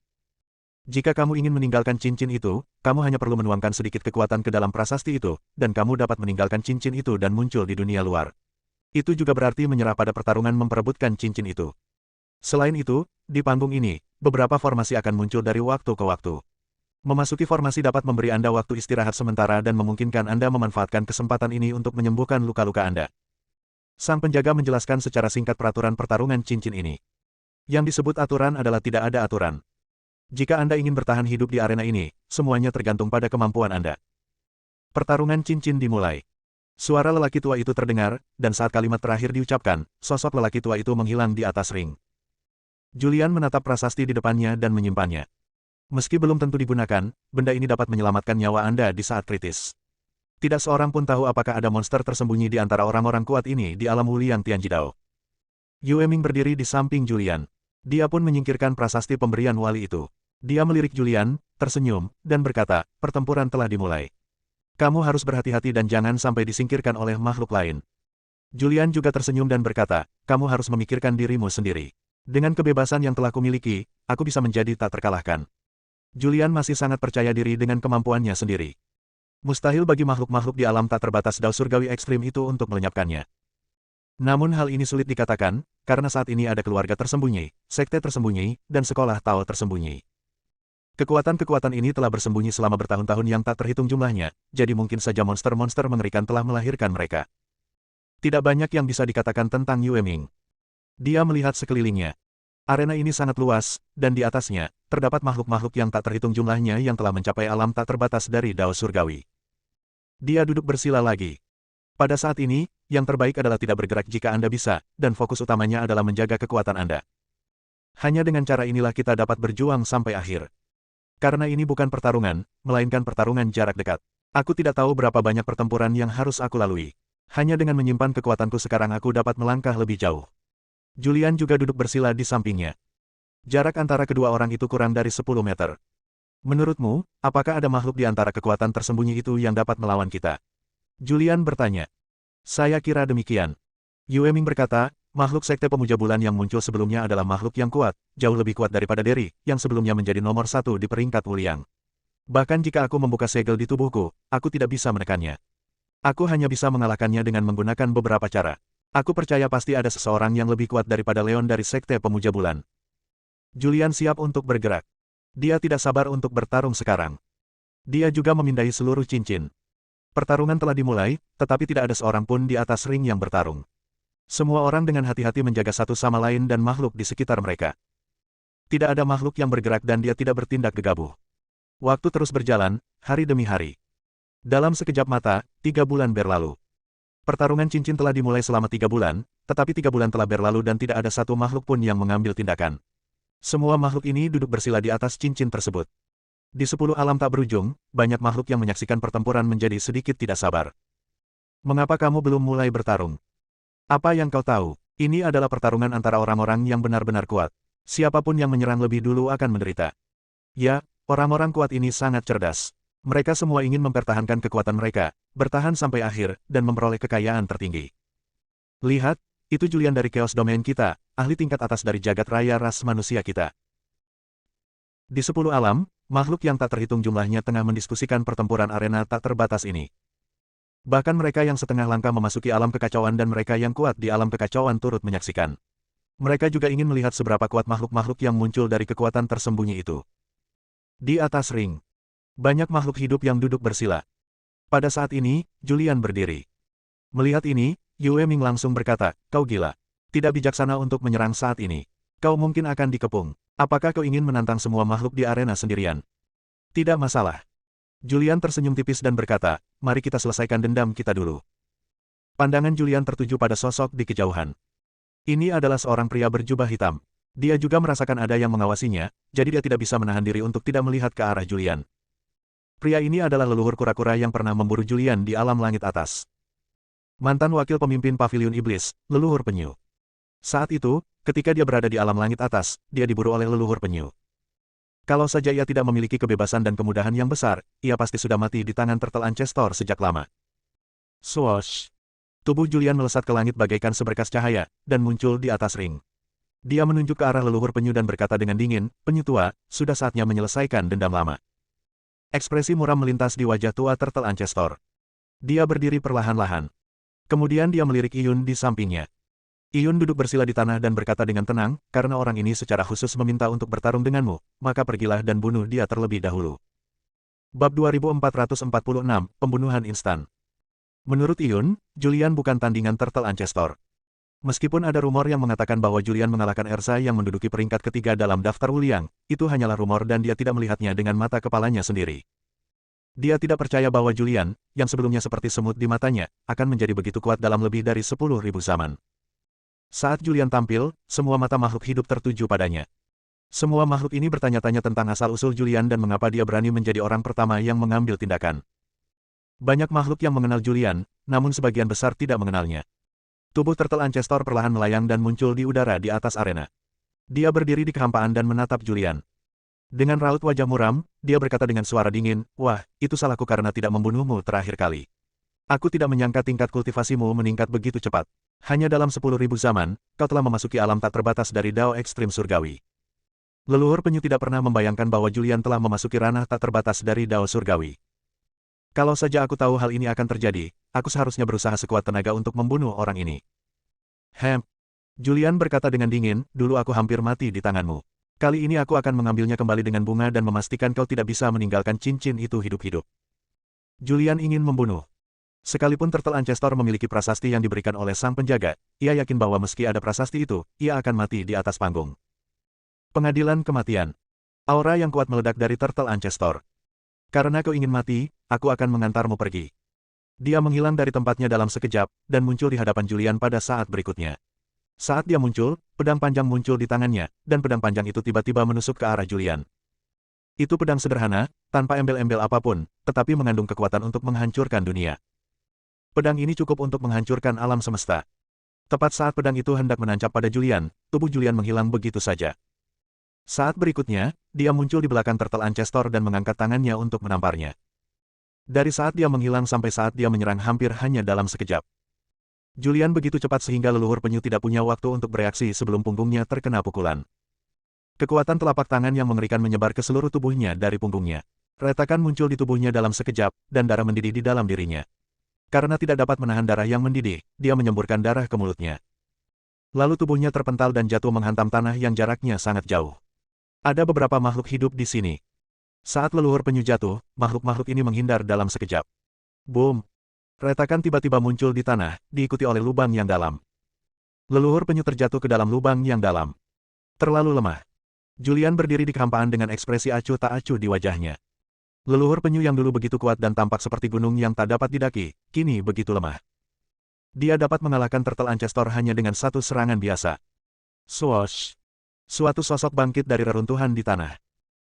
Jika kamu ingin meninggalkan cincin itu, kamu hanya perlu menuangkan sedikit kekuatan ke dalam prasasti itu, dan kamu dapat meninggalkan cincin itu dan muncul di dunia luar. Itu juga berarti menyerah pada pertarungan memperebutkan cincin itu. Selain itu, di panggung ini, beberapa formasi akan muncul dari waktu ke waktu. Memasuki formasi dapat memberi Anda waktu istirahat sementara dan memungkinkan Anda memanfaatkan kesempatan ini untuk menyembuhkan luka-luka Anda. Sang penjaga menjelaskan secara singkat peraturan pertarungan cincin ini. Yang disebut aturan adalah tidak ada aturan. Jika Anda ingin bertahan hidup di arena ini, semuanya tergantung pada kemampuan Anda. Pertarungan cincin dimulai. Suara lelaki tua itu terdengar, dan saat kalimat terakhir diucapkan, sosok lelaki tua itu menghilang di atas ring. Julian menatap prasasti di depannya dan menyimpannya. Meski belum tentu digunakan, benda ini dapat menyelamatkan nyawa Anda di saat kritis. Tidak seorang pun tahu apakah ada monster tersembunyi di antara orang-orang kuat ini di alam Wuliang Tianjidao. Yue Ming berdiri di samping Julian. Dia pun menyingkirkan prasasti pemberian wali itu. Dia melirik Julian, tersenyum, dan berkata, "Pertempuran telah dimulai. Kamu harus berhati-hati dan jangan sampai disingkirkan oleh makhluk lain." Julian juga tersenyum dan berkata, "Kamu harus memikirkan dirimu sendiri. Dengan kebebasan yang telah kumiliki, aku bisa menjadi tak terkalahkan." Julian masih sangat percaya diri dengan kemampuannya sendiri. Mustahil bagi makhluk-makhluk di alam tak terbatas Dao Surgawi ekstrim itu untuk melenyapkannya. Namun hal ini sulit dikatakan, karena saat ini ada keluarga tersembunyi, sekte tersembunyi, dan sekolah Tao tersembunyi. Kekuatan-kekuatan ini telah bersembunyi selama bertahun-tahun yang tak terhitung jumlahnya, jadi mungkin saja monster-monster mengerikan telah melahirkan mereka. Tidak banyak yang bisa dikatakan tentang Yue Ming. Dia melihat sekelilingnya. Arena ini sangat luas, dan di atasnya, terdapat makhluk-makhluk yang tak terhitung jumlahnya yang telah mencapai alam tak terbatas dari Dao Surgawi. Dia duduk bersila lagi. Pada saat ini, yang terbaik adalah tidak bergerak jika Anda bisa, dan fokus utamanya adalah menjaga kekuatan Anda. Hanya dengan cara inilah kita dapat berjuang sampai akhir. Karena ini bukan pertarungan, melainkan pertarungan jarak dekat. Aku tidak tahu berapa banyak pertempuran yang harus aku lalui. Hanya dengan menyimpan kekuatanku sekarang aku dapat melangkah lebih jauh. Julian juga duduk bersila di sampingnya. Jarak antara kedua orang itu kurang dari 10 meter. Menurutmu, apakah ada makhluk di antara kekuatan tersembunyi itu yang dapat melawan kita? Julian bertanya. Saya kira demikian. Yue Ming berkata, makhluk sekte pemuja bulan yang muncul sebelumnya adalah makhluk yang kuat, jauh lebih kuat daripada Derry, yang sebelumnya menjadi nomor 1 di peringkat Wuliang. Bahkan jika aku membuka segel di tubuhku, aku tidak bisa menekannya. Aku hanya bisa mengalahkannya dengan menggunakan beberapa cara. Aku percaya pasti ada seseorang yang lebih kuat daripada Leon dari sekte pemuja bulan. Julian siap untuk bergerak. Dia tidak sabar untuk bertarung sekarang. Dia juga memindahi seluruh cincin. Pertarungan telah dimulai, tetapi tidak ada seorang pun di atas ring yang bertarung. Semua orang dengan hati-hati menjaga satu sama lain dan makhluk di sekitar mereka. Tidak ada makhluk yang bergerak dan dia tidak bertindak gegabah. Waktu terus berjalan, hari demi hari. Dalam sekejap mata, 3 bulan berlalu. Pertarungan cincin telah dimulai selama 3 bulan, tetapi 3 bulan telah berlalu dan tidak ada satu makhluk pun yang mengambil tindakan. Semua makhluk ini duduk bersila di atas cincin tersebut. Di 10 alam tak berujung, banyak makhluk yang menyaksikan pertempuran menjadi sedikit tidak sabar. Mengapa kamu belum mulai bertarung? Apa yang kau tahu? Ini adalah pertarungan antara orang-orang yang benar-benar kuat. Siapapun yang menyerang lebih dulu akan menderita. Ya, orang-orang kuat ini sangat cerdas. Mereka semua ingin mempertahankan kekuatan mereka, bertahan sampai akhir, dan memperoleh kekayaan tertinggi. Lihat, itu Julian dari Chaos Domain kita, ahli tingkat atas dari jagat raya ras manusia kita. Di 10 alam, makhluk yang tak terhitung jumlahnya tengah mendiskusikan pertempuran arena tak terbatas ini. Bahkan mereka yang setengah langkah memasuki alam kekacauan dan mereka yang kuat di alam kekacauan turut menyaksikan. Mereka juga ingin melihat seberapa kuat makhluk-makhluk yang muncul dari kekuatan tersembunyi itu. Di atas ring, banyak makhluk hidup yang duduk bersila. Pada saat ini, Julian berdiri. Melihat ini, Yue Ming langsung berkata, "Kau gila. Tidak bijaksana untuk menyerang saat ini. Kau mungkin akan dikepung. Apakah kau ingin menantang semua makhluk di arena sendirian?" "Tidak masalah." Julian tersenyum tipis dan berkata, "Mari kita selesaikan dendam kita dulu." Pandangan Julian tertuju pada sosok di kejauhan. Ini adalah seorang pria berjubah hitam. Dia juga merasakan ada yang mengawasinya, jadi dia tidak bisa menahan diri untuk tidak melihat ke arah Julian. Pria ini adalah leluhur kura-kura yang pernah memburu Julian di alam langit atas. Mantan wakil pemimpin Pavilion Iblis, leluhur penyu. Saat itu, ketika dia berada di alam langit atas, dia diburu oleh leluhur penyu. Kalau saja ia tidak memiliki kebebasan dan kemudahan yang besar, ia pasti sudah mati di tangan Turtle Ancestor sejak lama. Swoosh! Tubuh Julian melesat ke langit bagaikan seberkas cahaya, dan muncul di atas ring. Dia menunjuk ke arah leluhur penyu dan berkata dengan dingin, "Penyu tua, sudah saatnya menyelesaikan dendam lama." Ekspresi muram melintas di wajah tua Turtle Ancestor. Dia berdiri perlahan-lahan. Kemudian dia melirik Iyun di sampingnya. Iyun duduk bersila di tanah dan berkata dengan tenang, "Karena orang ini secara khusus meminta untuk bertarung denganmu, maka pergilah dan bunuh dia terlebih dahulu." Bab 2446, Pembunuhan Instan. Menurut Iyun, Julian bukan tandingan Turtle Ancestor. Meskipun ada rumor yang mengatakan bahwa Julian mengalahkan Ersa yang menduduki peringkat ketiga dalam daftar Wuliang, itu hanyalah rumor dan dia tidak melihatnya dengan mata kepalanya sendiri. Dia tidak percaya bahwa Julian, yang sebelumnya seperti semut di matanya, akan menjadi begitu kuat dalam lebih dari 10.000 zaman. Saat Julian tampil, semua mata makhluk hidup tertuju padanya. Semua makhluk ini bertanya-tanya tentang asal-usul Julian dan mengapa dia berani menjadi orang pertama yang mengambil tindakan. Banyak makhluk yang mengenal Julian, namun sebagian besar tidak mengenalnya. Tubuh Turtle Ancestor perlahan melayang dan muncul di udara di atas arena. Dia berdiri di kehampaan dan menatap Julian. Dengan raut wajah muram, dia berkata dengan suara dingin, "Wah, itu salahku karena tidak membunuhmu terakhir kali. Aku tidak menyangka tingkat kultivasimu meningkat begitu cepat. Hanya dalam 10.000 zaman, kau telah memasuki alam tak terbatas dari Dao Ekstrim Surgawi." Leluhur penyu tidak pernah membayangkan bahwa Julian telah memasuki ranah tak terbatas dari Dao Surgawi. "Kalau saja aku tahu hal ini akan terjadi, aku seharusnya berusaha sekuat tenaga untuk membunuh orang ini." Julian berkata dengan dingin, "Dulu aku hampir mati di tanganmu. Kali ini aku akan mengambilnya kembali dengan bunga dan memastikan kau tidak bisa meninggalkan cincin itu hidup-hidup." Julian ingin membunuh. Sekalipun Turtle Ancestor memiliki prasasti yang diberikan oleh sang penjaga, ia yakin bahwa meski ada prasasti itu, ia akan mati di atas panggung. Pengadilan kematian. Aura yang kuat meledak dari Turtle Ancestor. "Karena kau ingin mati, aku akan mengantarmu pergi." Dia menghilang dari tempatnya dalam sekejap, dan muncul di hadapan Julian pada saat berikutnya. Saat dia muncul, pedang panjang muncul di tangannya, dan pedang panjang itu tiba-tiba menusuk ke arah Julian. Itu pedang sederhana, tanpa embel-embel apapun, tetapi mengandung kekuatan untuk menghancurkan dunia. Pedang ini cukup untuk menghancurkan alam semesta. Tepat saat pedang itu hendak menancap pada Julian, tubuh Julian menghilang begitu saja. Saat berikutnya, dia muncul di belakang Turtle Ancestor dan mengangkat tangannya untuk menamparnya. Dari saat dia menghilang sampai saat dia menyerang hampir hanya dalam sekejap. Julian begitu cepat sehingga leluhur penyu tidak punya waktu untuk bereaksi sebelum punggungnya terkena pukulan. Kekuatan telapak tangan yang mengerikan menyebar ke seluruh tubuhnya dari punggungnya. Retakan muncul di tubuhnya dalam sekejap, dan darah mendidih di dalam dirinya. Karena tidak dapat menahan darah yang mendidih, dia menyemburkan darah ke mulutnya. Lalu tubuhnya terpental dan jatuh menghantam tanah yang jaraknya sangat jauh. Ada beberapa makhluk hidup di sini. Saat leluhur penyu jatuh, makhluk-makhluk ini menghindar dalam sekejap. Boom! Retakan tiba-tiba muncul di tanah, diikuti oleh lubang yang dalam. Leluhur penyu terjatuh ke dalam lubang yang dalam. Terlalu lemah. Julian berdiri di kehampaan dengan ekspresi acuh tak acuh di wajahnya. Leluhur penyu yang dulu begitu kuat dan tampak seperti gunung yang tak dapat didaki, kini begitu lemah. Dia dapat mengalahkan Turtle Ancestor hanya dengan satu serangan biasa. Swoosh! Suatu sosok bangkit dari reruntuhan di tanah.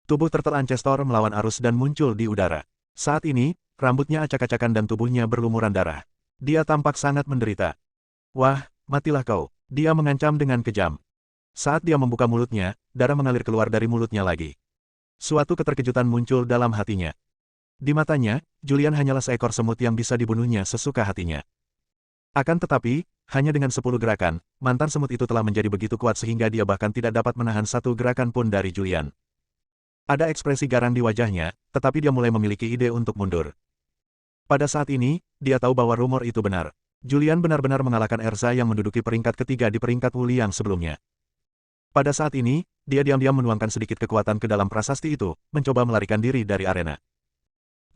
Tubuh Turtle Ancestor melawan arus dan muncul di udara. Saat ini, rambutnya acak-acakan dan tubuhnya berlumuran darah. Dia tampak sangat menderita. Wah, matilah kau. Dia mengancam dengan kejam. Saat dia membuka mulutnya, darah mengalir keluar dari mulutnya lagi. Suatu keterkejutan muncul dalam hatinya. Di matanya, Julian hanyalah seekor semut yang bisa dibunuhnya sesuka hatinya. Akan tetapi, hanya dengan 10 gerakan, mantan semut itu telah menjadi begitu kuat sehingga dia bahkan tidak dapat menahan satu gerakan pun dari Julian. Ada ekspresi garang di wajahnya, tetapi dia mulai memiliki ide untuk mundur. Pada saat ini, dia tahu bahwa rumor itu benar. Julian benar-benar mengalahkan Erza yang menduduki peringkat ketiga di peringkat Wu Liang sebelumnya. Pada saat ini, dia diam-diam menuangkan sedikit kekuatan ke dalam prasasti itu, mencoba melarikan diri dari arena.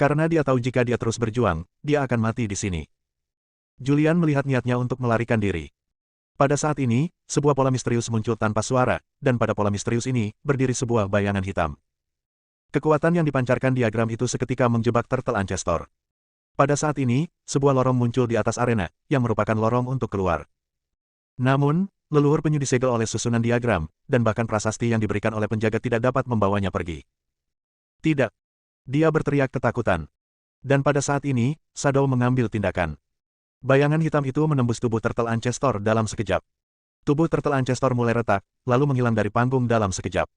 Karena dia tahu jika dia terus berjuang, dia akan mati di sini. Julian melihat niatnya untuk melarikan diri. Pada saat ini, sebuah pola misterius muncul tanpa suara, dan pada pola misterius ini, berdiri sebuah bayangan hitam. Kekuatan yang dipancarkan diagram itu seketika menjebak Turtle Ancestor. Pada saat ini, sebuah lorong muncul di atas arena, yang merupakan lorong untuk keluar. Namun, leluhur penyu disegel oleh susunan diagram, dan bahkan prasasti yang diberikan oleh penjaga tidak dapat membawanya pergi. Tidak. Dia berteriak ketakutan. Dan pada saat ini, Shadow mengambil tindakan. Bayangan hitam itu menembus tubuh Turtle Ancestor dalam sekejap. Tubuh Turtle Ancestor mulai retak, lalu menghilang dari panggung dalam sekejap.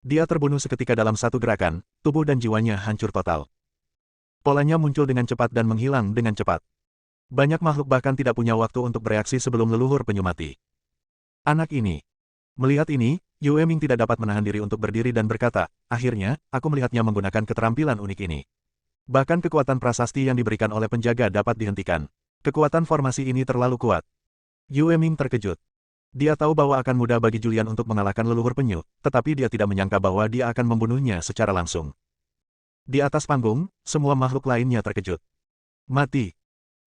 Dia terbunuh seketika dalam satu gerakan, tubuh dan jiwanya hancur total. Polanya muncul dengan cepat dan menghilang dengan cepat. Banyak makhluk bahkan tidak punya waktu untuk bereaksi sebelum leluhur penyu mati. Anak ini. Melihat ini, Yue Ming tidak dapat menahan diri untuk berdiri dan berkata, akhirnya, aku melihatnya menggunakan keterampilan unik ini. Bahkan kekuatan prasasti yang diberikan oleh penjaga dapat dihentikan. Kekuatan formasi ini terlalu kuat. Yue Ming terkejut. Dia tahu bahwa akan mudah bagi Julian untuk mengalahkan leluhur penyu, tetapi dia tidak menyangka bahwa dia akan membunuhnya secara langsung. Di atas panggung, semua makhluk lainnya terkejut. Mati.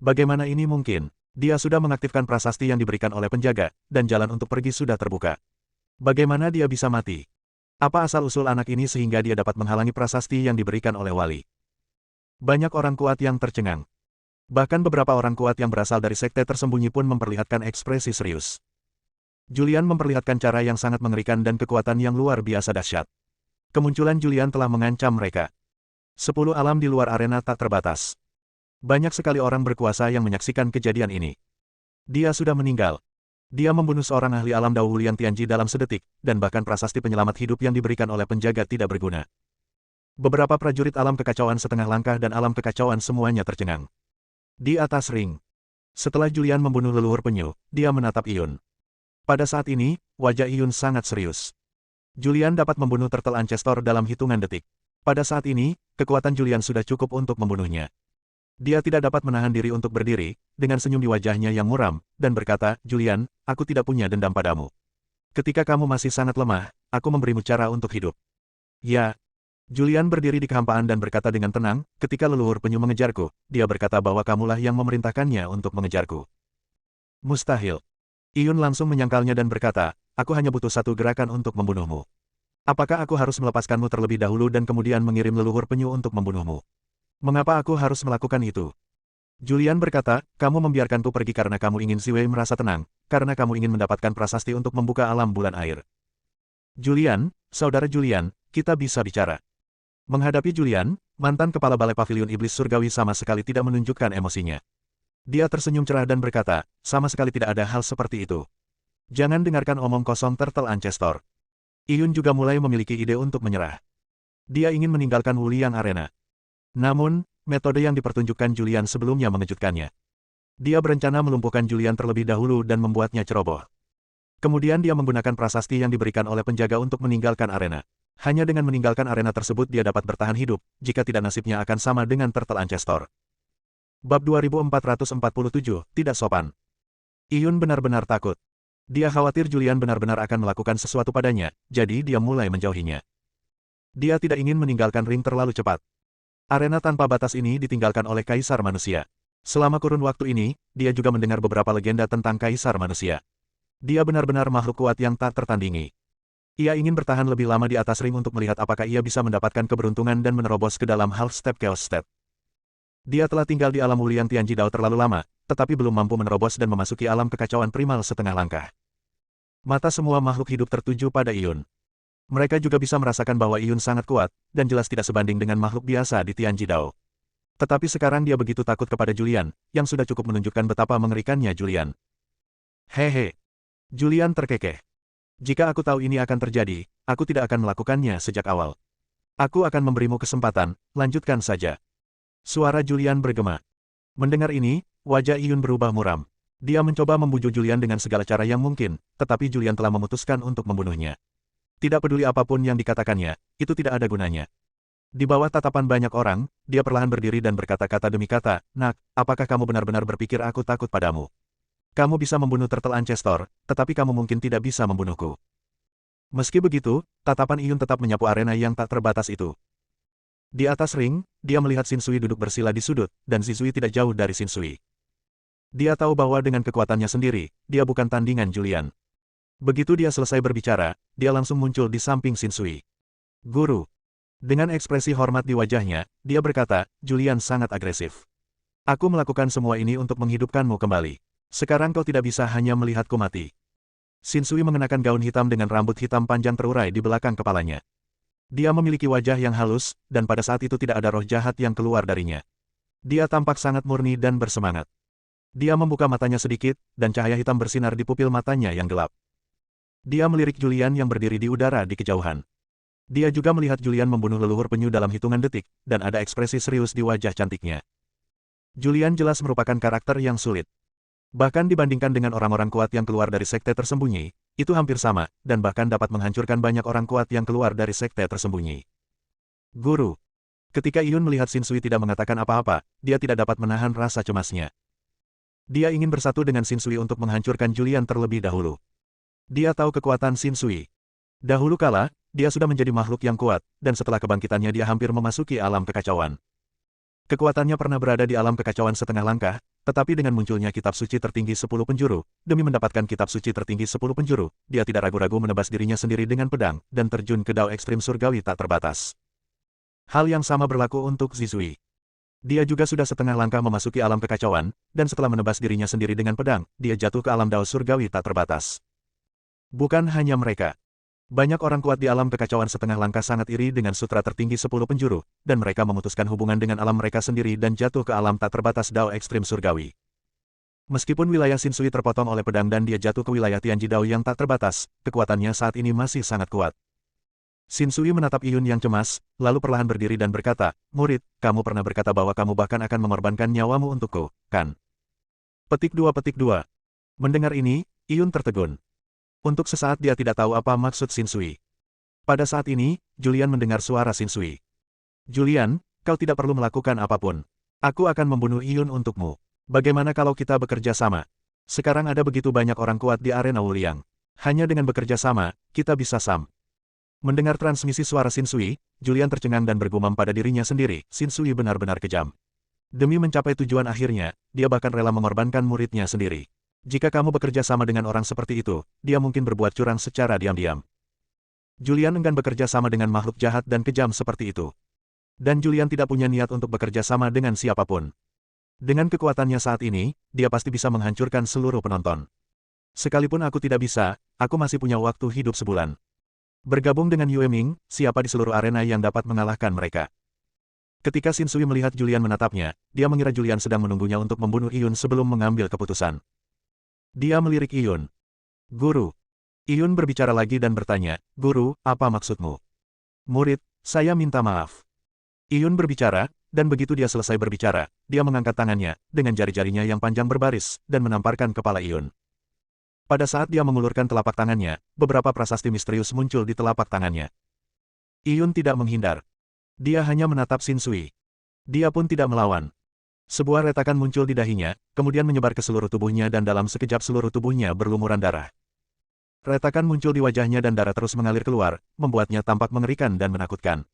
Bagaimana ini mungkin? Dia sudah mengaktifkan prasasti yang diberikan oleh penjaga, dan jalan untuk pergi sudah terbuka. Bagaimana dia bisa mati? Apa asal-usul anak ini sehingga dia dapat menghalangi prasasti yang diberikan oleh wali? Banyak orang kuat yang tercengang. Bahkan beberapa orang kuat yang berasal dari sekte tersembunyi pun memperlihatkan ekspresi serius. Julian memperlihatkan cara yang sangat mengerikan dan kekuatan yang luar biasa dahsyat. Kemunculan Julian telah mengancam mereka. 10 alam di luar arena tak terbatas. Banyak sekali orang berkuasa yang menyaksikan kejadian ini. Dia sudah meninggal. Dia membunuh seorang ahli alam Dao Hulian Tianji dalam sedetik, dan bahkan prasasti penyelamat hidup yang diberikan oleh penjaga tidak berguna. Beberapa prajurit alam kekacauan setengah langkah dan alam kekacauan semuanya tercengang. Di atas ring. Setelah Julian membunuh leluhur penyu, dia menatap Iyun. Pada saat ini, wajah Iyun sangat serius. Julian dapat membunuh Turtle Ancestor dalam hitungan detik. Pada saat ini, kekuatan Julian sudah cukup untuk membunuhnya. Dia tidak dapat menahan diri untuk berdiri, dengan senyum di wajahnya yang muram, dan berkata, Julian, aku tidak punya dendam padamu. Ketika kamu masih sangat lemah, aku memberimu cara untuk hidup. Ya. Julian berdiri di kehampaan dan berkata dengan tenang, ketika leluhur penyu mengejarku, dia berkata bahwa kamulah yang memerintahkannya untuk mengejarku. Mustahil. Iyun langsung menyangkalnya dan berkata, aku hanya butuh satu gerakan untuk membunuhmu. Apakah aku harus melepaskanmu terlebih dahulu dan kemudian mengirim leluhur penyu untuk membunuhmu? Mengapa aku harus melakukan itu? Julian berkata, kamu membiarkanku pergi karena kamu ingin Ziwei merasa tenang, karena kamu ingin mendapatkan prasasti untuk membuka alam bulan air. Julian, saudara Julian, kita bisa bicara. Menghadapi Julian, mantan kepala balai pavilion iblis surgawi sama sekali tidak menunjukkan emosinya. Dia tersenyum cerah dan berkata, sama sekali tidak ada hal seperti itu. Jangan dengarkan omong kosong Turtle Ancestor. Iyun juga mulai memiliki ide untuk menyerah. Dia ingin meninggalkan Wu Liang Arena. Namun, metode yang dipertunjukkan Julian sebelumnya mengejutkannya. Dia berencana melumpuhkan Julian terlebih dahulu dan membuatnya ceroboh. Kemudian dia menggunakan prasasti yang diberikan oleh penjaga untuk meninggalkan arena. Hanya dengan meninggalkan arena tersebut dia dapat bertahan hidup, jika tidak nasibnya akan sama dengan Turtle Ancestor. Bab 2447, tidak sopan. Iyun benar-benar takut. Dia khawatir Julian benar-benar akan melakukan sesuatu padanya, jadi dia mulai menjauhinya. Dia tidak ingin meninggalkan ring terlalu cepat. Arena tanpa batas ini ditinggalkan oleh Kaisar Manusia. Selama kurun waktu ini, dia juga mendengar beberapa legenda tentang Kaisar Manusia. Dia benar-benar makhluk kuat yang tak tertandingi. Ia ingin bertahan lebih lama di atas ring untuk melihat apakah ia bisa mendapatkan keberuntungan dan menerobos ke dalam Half Step Chaos Step. Dia telah tinggal di alam Wu Liang Tianji Dao terlalu lama, tetapi belum mampu menerobos dan memasuki alam kekacauan primal setengah langkah. Mata semua makhluk hidup tertuju pada Iyun. Mereka juga bisa merasakan bahwa Iyun sangat kuat, dan jelas tidak sebanding dengan makhluk biasa di Tianjidao. Tetapi sekarang dia begitu takut kepada Julian, yang sudah cukup menunjukkan betapa mengerikannya Julian. Hehe. Julian terkekeh. Jika aku tahu ini akan terjadi, aku tidak akan melakukannya sejak awal. Aku akan memberimu kesempatan, lanjutkan saja. Suara Julian bergema. Mendengar ini, wajah Iyun berubah muram. Dia mencoba membujuk Julian dengan segala cara yang mungkin, tetapi Julian telah memutuskan untuk membunuhnya. Tidak peduli apapun yang dikatakannya, itu tidak ada gunanya. Di bawah tatapan banyak orang, dia perlahan berdiri dan berkata-kata demi kata, "Nak, apakah kamu benar-benar berpikir aku takut padamu? Kamu bisa membunuh Turtle Ancestor, tetapi kamu mungkin tidak bisa membunuhku." Meski begitu, tatapan Iyun tetap menyapu arena yang tak terbatas itu. Di atas ring, dia melihat Shinsui duduk bersila di sudut, dan Shinsui tidak jauh dari Shinsui. Dia tahu bahwa dengan kekuatannya sendiri, dia bukan tandingan Julian. Begitu dia selesai berbicara, dia langsung muncul di samping Shinsui. "Guru." Dengan ekspresi hormat di wajahnya, dia berkata, "Julian sangat agresif. Aku melakukan semua ini untuk menghidupkanmu kembali. Sekarang kau tidak bisa hanya melihatku mati." Shinsui mengenakan gaun hitam dengan rambut hitam panjang terurai di belakang kepalanya. Dia memiliki wajah yang halus, dan pada saat itu tidak ada roh jahat yang keluar darinya. Dia tampak sangat murni dan bersemangat. Dia membuka matanya sedikit, dan cahaya hitam bersinar di pupil matanya yang gelap. Dia melirik Julian yang berdiri di udara di kejauhan. Dia juga melihat Julian membunuh leluhur penyu dalam hitungan detik, dan ada ekspresi serius di wajah cantiknya. Julian jelas merupakan karakter yang sulit. Bahkan dibandingkan dengan orang-orang kuat yang keluar dari sekte tersembunyi, itu hampir sama, dan bahkan dapat menghancurkan banyak orang kuat yang keluar dari sekte tersembunyi. "Guru." Ketika Iyun melihat Shinsui tidak mengatakan apa-apa, dia tidak dapat menahan rasa cemasnya. Dia ingin bersatu dengan Shinsui untuk menghancurkan Julian terlebih dahulu. Dia tahu kekuatan Shinsui. Dahulu kala, dia sudah menjadi makhluk yang kuat, dan setelah kebangkitannya dia hampir memasuki alam kekacauan. Kekuatannya pernah berada di alam kekacauan setengah langkah, tetapi dengan munculnya kitab suci tertinggi 10 penjuru, demi mendapatkan kitab suci tertinggi 10 penjuru, dia tidak ragu-ragu menebas dirinya sendiri dengan pedang, dan terjun ke dao ekstrim surgawi tak terbatas. Hal yang sama berlaku untuk Zizui. Dia juga sudah setengah langkah memasuki alam kekacauan, dan setelah menebas dirinya sendiri dengan pedang, dia jatuh ke alam dao surgawi tak terbatas. Bukan hanya mereka. Banyak orang kuat di alam kekacauan setengah langkah sangat iri dengan sutra tertinggi 10 penjuru, dan mereka memutuskan hubungan dengan alam mereka sendiri dan jatuh ke alam tak terbatas dao ekstrim surgawi. Meskipun wilayah Shinsui terpotong oleh pedang dan dia jatuh ke wilayah Tianjidao yang tak terbatas, kekuatannya saat ini masih sangat kuat. Shinsui menatap Iyun yang cemas, lalu perlahan berdiri dan berkata, "Murid, kamu pernah berkata bahwa kamu bahkan akan mengorbankan nyawamu untukku, kan?" Petik 2. Mendengar ini, Iyun tertegun. Untuk sesaat dia tidak tahu apa maksud Shinsui. Pada saat ini, Julian mendengar suara Shinsui. "Julian, kau tidak perlu melakukan apapun. Aku akan membunuh Iyun untukmu. Bagaimana kalau kita bekerja sama? Sekarang ada begitu banyak orang kuat di arena Wuliang. Hanya dengan bekerja sama, kita bisa sam." Mendengar transmisi suara Shinsui, Julian tercengang dan bergumam pada dirinya sendiri, Shinsui benar-benar kejam. Demi mencapai tujuan akhirnya, dia bahkan rela mengorbankan muridnya sendiri. Jika kamu bekerja sama dengan orang seperti itu, dia mungkin berbuat curang secara diam-diam. Julian enggan bekerja sama dengan makhluk jahat dan kejam seperti itu. Dan Julian tidak punya niat untuk bekerja sama dengan siapapun. Dengan kekuatannya saat ini, dia pasti bisa menghancurkan seluruh penonton. Sekalipun aku tidak bisa, aku masih punya waktu hidup sebulan. Bergabung dengan Yue Ming, siapa di seluruh arena yang dapat mengalahkan mereka? Ketika Shinsui melihat Julian menatapnya, dia mengira Julian sedang menunggunya untuk membunuh Iyun sebelum mengambil keputusan. Dia melirik Iyun. "Guru." Iyun berbicara lagi dan bertanya, "Guru, apa maksudmu?" "Murid, saya minta maaf." Iyun berbicara, dan begitu dia selesai berbicara, dia mengangkat tangannya, dengan jari-jarinya yang panjang berbaris, dan menamparkan kepala Iyun. Pada saat dia mengulurkan telapak tangannya, beberapa prasasti misterius muncul di telapak tangannya. Iyun tidak menghindar. Dia hanya menatap Shinsui. Dia pun tidak melawan. Sebuah retakan muncul di dahinya, kemudian menyebar ke seluruh tubuhnya dan dalam sekejap seluruh tubuhnya berlumuran darah. Retakan muncul di wajahnya dan darah terus mengalir keluar, membuatnya tampak mengerikan dan menakutkan.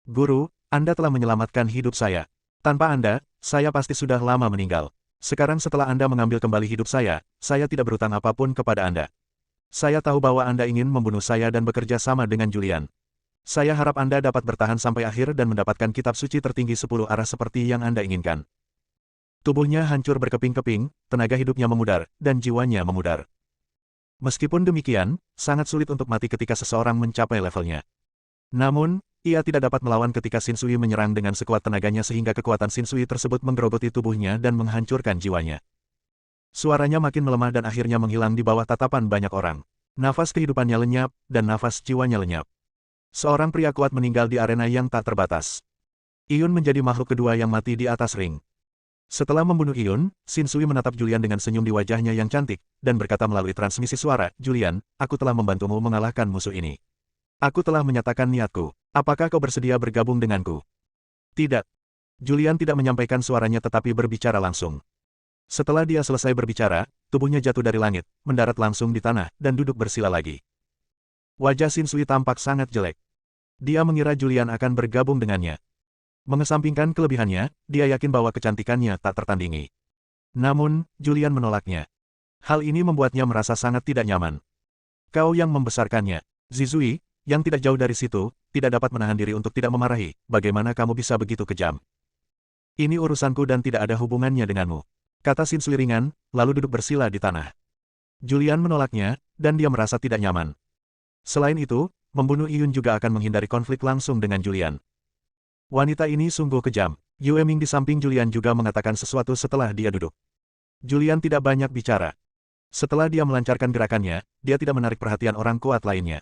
"Guru, Anda telah menyelamatkan hidup saya. Tanpa Anda, saya pasti sudah lama meninggal. Sekarang setelah Anda mengambil kembali hidup saya tidak berutang apapun kepada Anda. Saya tahu bahwa Anda ingin membunuh saya dan bekerja sama dengan Julian. Saya harap Anda dapat bertahan sampai akhir dan mendapatkan kitab suci tertinggi 10 arah seperti yang Anda inginkan." Tubuhnya hancur berkeping-keping, tenaga hidupnya memudar, dan jiwanya memudar. Meskipun demikian, sangat sulit untuk mati ketika seseorang mencapai levelnya. Namun, ia tidak dapat melawan ketika Shinsui menyerang dengan sekuat tenaganya sehingga kekuatan Shinsui tersebut menggerogoti tubuhnya dan menghancurkan jiwanya. Suaranya makin melemah dan akhirnya menghilang di bawah tatapan banyak orang. Nafas kehidupannya lenyap, dan nafas jiwanya lenyap. Seorang pria kuat meninggal di arena yang tak terbatas. Iyun menjadi makhluk kedua yang mati di atas ring. Setelah membunuh Iyun, Shinsui menatap Julian dengan senyum di wajahnya yang cantik, dan berkata melalui transmisi suara, "Julian, aku telah membantumu mengalahkan musuh ini. Aku telah menyatakan niatku. Apakah kau bersedia bergabung denganku?" Tidak. Julian tidak menyampaikan suaranya tetapi berbicara langsung. Setelah dia selesai berbicara, tubuhnya jatuh dari langit, mendarat langsung di tanah, dan duduk bersila lagi. Wajah Shinsui tampak sangat jelek. Dia mengira Julian akan bergabung dengannya. Mengesampingkan kelebihannya, dia yakin bahwa kecantikannya tak tertandingi. Namun, Julian menolaknya. Hal ini membuatnya merasa sangat tidak nyaman. Kau yang membesarkannya, Zizui, yang tidak jauh dari situ, tidak dapat menahan diri untuk tidak memarahi. Bagaimana kamu bisa begitu kejam? Ini urusanku dan tidak ada hubungannya denganmu, kata Shinsui ringan, lalu duduk bersila di tanah. Julian menolaknya, dan dia merasa tidak nyaman. Selain itu, membunuh Iyun juga akan menghindari konflik langsung dengan Julian. Wanita ini sungguh kejam. Yue Ming di samping Julian juga mengatakan sesuatu setelah dia duduk. Julian tidak banyak bicara. Setelah dia melancarkan gerakannya, dia tidak menarik perhatian orang kuat lainnya.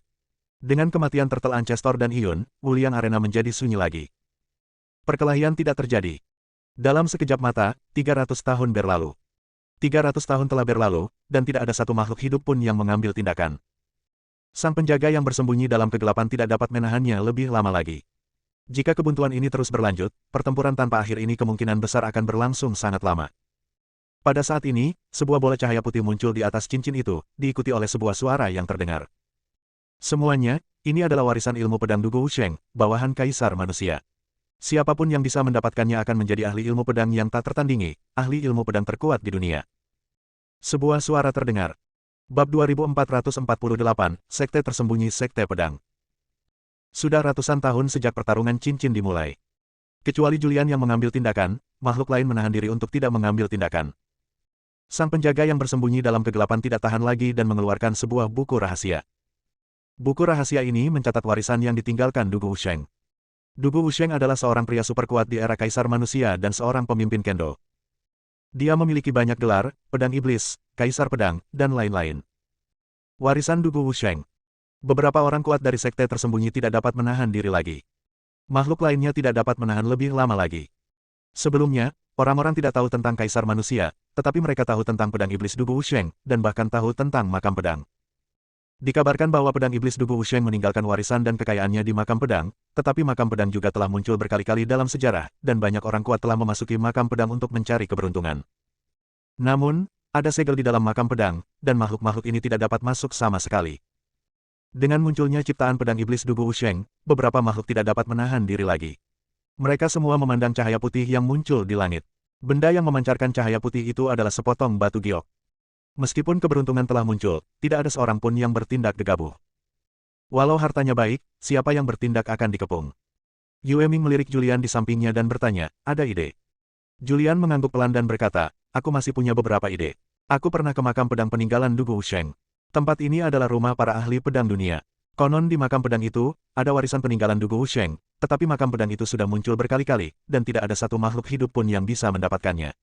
Dengan kematian Turtle Ancestor dan Iyun, Wuliang Arena menjadi sunyi lagi. Perkelahian tidak terjadi. Dalam sekejap mata, 300 tahun berlalu. 300 tahun telah berlalu, dan tidak ada satu makhluk hidup pun yang mengambil tindakan. Sang penjaga yang bersembunyi dalam kegelapan tidak dapat menahannya lebih lama lagi. Jika kebuntuan ini terus berlanjut, pertempuran tanpa akhir ini kemungkinan besar akan berlangsung sangat lama. Pada saat ini, sebuah bola cahaya putih muncul di atas cincin itu, diikuti oleh sebuah suara yang terdengar. Semuanya, ini adalah warisan ilmu pedang Dugu Wusheng, bawahan Kaisar Manusia. Siapapun yang bisa mendapatkannya akan menjadi ahli ilmu pedang yang tak tertandingi, ahli ilmu pedang terkuat di dunia. Sebuah suara terdengar. Bab 2448, Sekte Tersembunyi Sekte Pedang. Sudah ratusan tahun sejak pertarungan cincin dimulai. Kecuali Julian yang mengambil tindakan, makhluk lain menahan diri untuk tidak mengambil tindakan. Sang penjaga yang bersembunyi dalam kegelapan tidak tahan lagi dan mengeluarkan sebuah buku rahasia. Buku rahasia ini mencatat warisan yang ditinggalkan Dugu Wusheng. Dugu Wusheng adalah seorang pria super kuat di era Kaisar Manusia dan seorang pemimpin kendo. Dia memiliki banyak gelar, pedang iblis, kaisar pedang, dan lain-lain. Warisan Dugu Wusheng. Beberapa orang kuat dari sekte tersembunyi tidak dapat menahan diri lagi. Makhluk lainnya tidak dapat menahan lebih lama lagi. Sebelumnya, orang-orang tidak tahu tentang Kaisar Manusia, tetapi mereka tahu tentang pedang iblis Dugu Wusheng, dan bahkan tahu tentang makam pedang. Dikabarkan bahwa pedang iblis Dugu Wusheng meninggalkan warisan dan kekayaannya di makam pedang, tetapi makam pedang juga telah muncul berkali-kali dalam sejarah, dan banyak orang kuat telah memasuki makam pedang untuk mencari keberuntungan. Namun, ada segel di dalam makam pedang, dan makhluk-makhluk ini tidak dapat masuk sama sekali. Dengan munculnya ciptaan pedang iblis Dugu Wusheng, beberapa makhluk tidak dapat menahan diri lagi. Mereka semua memandang cahaya putih yang muncul di langit. Benda yang memancarkan cahaya putih itu adalah sepotong batu giok. Meskipun keberuntungan telah muncul, tidak ada seorang pun yang bertindak gegabah. Walau hartanya baik, siapa yang bertindak akan dikepung. Yue Ming melirik Julian di sampingnya dan bertanya, "Ada ide?" Julian mengangguk pelan dan berkata, "Aku masih punya beberapa ide. Aku pernah ke makam pedang peninggalan Dugu Wusheng. Tempat ini adalah rumah para ahli pedang dunia. Konon di makam pedang itu, ada warisan peninggalan Dugu Wusheng, tetapi makam pedang itu sudah muncul berkali-kali, dan tidak ada satu makhluk hidup pun yang bisa mendapatkannya."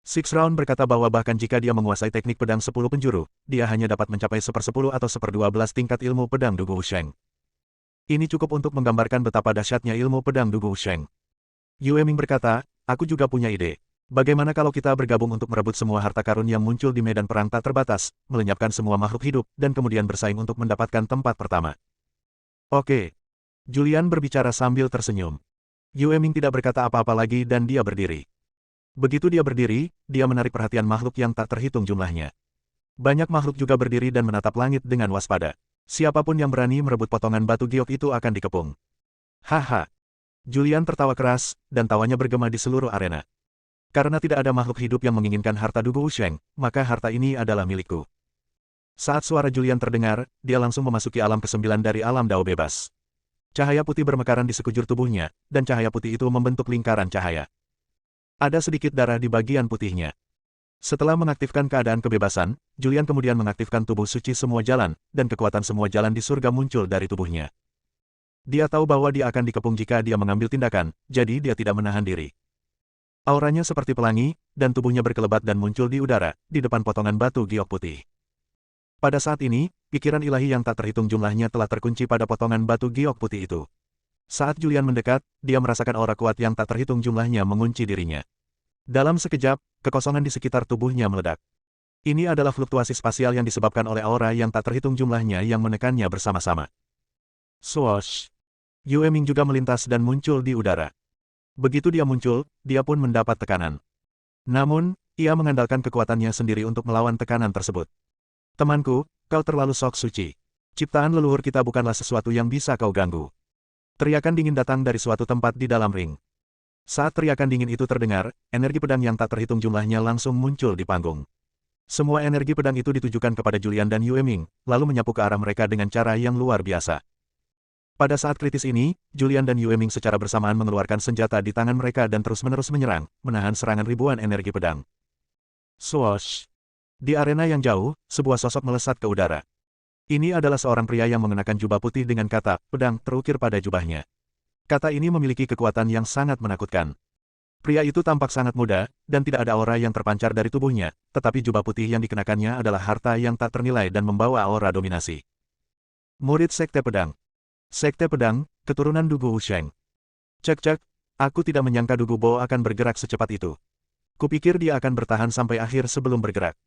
Six Round berkata bahwa bahkan jika dia menguasai teknik pedang 10 penjuru, dia hanya dapat mencapai 1/10 atau 1/12 tingkat ilmu pedang Dugu Wusheng. Ini cukup untuk menggambarkan betapa dahsyatnya ilmu pedang Dugu Wusheng. Yue Ming berkata, "Aku juga punya ide. Bagaimana kalau kita bergabung untuk merebut semua harta karun yang muncul di medan perang tak terbatas, melenyapkan semua makhluk hidup, dan kemudian bersaing untuk mendapatkan tempat pertama?" "Oke." Julian berbicara sambil tersenyum. Yue Ming tidak berkata apa-apa lagi dan dia berdiri. Begitu dia berdiri, dia menarik perhatian makhluk yang tak terhitung jumlahnya. Banyak makhluk juga berdiri dan menatap langit dengan waspada. Siapapun yang berani merebut potongan batu giok itu akan dikepung. Haha. Julian tertawa keras, dan tawanya bergema di seluruh arena. Karena tidak ada makhluk hidup yang menginginkan harta Dugu Wusheng, maka harta ini adalah milikku. Saat suara Julian terdengar, dia langsung memasuki alam ke-9 dari alam Dao bebas. Cahaya putih bermekaran di sekujur tubuhnya, dan cahaya putih itu membentuk lingkaran cahaya. Ada sedikit darah di bagian putihnya. Setelah mengaktifkan keadaan kebebasan, Julian kemudian mengaktifkan tubuh suci semua jalan, dan kekuatan semua jalan di surga muncul dari tubuhnya. Dia tahu bahwa dia akan dikepung jika dia mengambil tindakan, jadi dia tidak menahan diri. Auranya seperti pelangi, dan tubuhnya berkelebat dan muncul di udara, di depan potongan batu giok putih. Pada saat ini, pikiran ilahi yang tak terhitung jumlahnya telah terkunci pada potongan batu giok putih itu. Saat Julian mendekat, dia merasakan aura kuat yang tak terhitung jumlahnya mengunci dirinya. Dalam sekejap, kekosongan di sekitar tubuhnya meledak. Ini adalah fluktuasi spasial yang disebabkan oleh aura yang tak terhitung jumlahnya yang menekannya bersama-sama. Swoosh! Yue Ming juga melintas dan muncul di udara. Begitu dia muncul, dia pun mendapat tekanan. Namun, ia mengandalkan kekuatannya sendiri untuk melawan tekanan tersebut. Temanku, kau terlalu sok suci. Ciptaan leluhur kita bukanlah sesuatu yang bisa kau ganggu. Teriakan dingin datang dari suatu tempat di dalam ring. Saat teriakan dingin itu terdengar, energi pedang yang tak terhitung jumlahnya langsung muncul di panggung. Semua energi pedang itu ditujukan kepada Julian dan Yue Ming, lalu menyapu ke arah mereka dengan cara yang luar biasa. Pada saat kritis ini, Julian dan Yue Ming secara bersamaan mengeluarkan senjata di tangan mereka dan terus-menerus menyerang, menahan serangan ribuan energi pedang. Swoosh! Di arena yang jauh, sebuah sosok melesat ke udara. Ini adalah seorang pria yang mengenakan jubah putih dengan kata, pedang, terukir pada jubahnya. Kata ini memiliki kekuatan yang sangat menakutkan. Pria itu tampak sangat muda, dan tidak ada aura yang terpancar dari tubuhnya, tetapi jubah putih yang dikenakannya adalah harta yang tak ternilai dan membawa aura dominasi. Murid Sekte Pedang. Sekte Pedang, keturunan Dugu Wusheng. Cek-cek, aku tidak menyangka Dugu Bo akan bergerak secepat itu. Kupikir dia akan bertahan sampai akhir sebelum bergerak.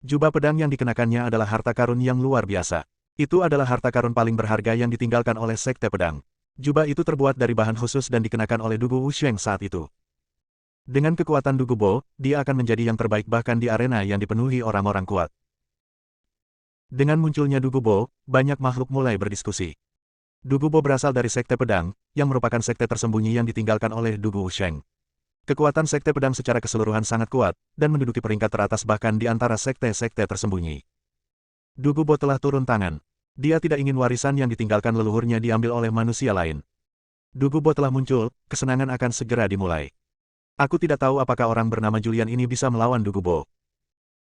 Jubah pedang yang dikenakannya adalah harta karun yang luar biasa. Itu adalah harta karun paling berharga yang ditinggalkan oleh Sekte Pedang. Jubah itu terbuat dari bahan khusus dan dikenakan oleh Dugu Wusheng saat itu. Dengan kekuatan Dugu Bo, dia akan menjadi yang terbaik bahkan di arena yang dipenuhi orang-orang kuat. Dengan munculnya Dugu Bo, banyak makhluk mulai berdiskusi. Dugu Bo berasal dari Sekte Pedang, yang merupakan sekte tersembunyi yang ditinggalkan oleh Dugu Wusheng. Kekuatan Sekte Pedang secara keseluruhan sangat kuat, dan menduduki peringkat teratas bahkan di antara sekte-sekte tersembunyi. Dugu Bo telah turun tangan. Dia tidak ingin warisan yang ditinggalkan leluhurnya diambil oleh manusia lain. Dugu Bo telah muncul, kesenangan akan segera dimulai. Aku tidak tahu apakah orang bernama Julian ini bisa melawan Dugu Bo.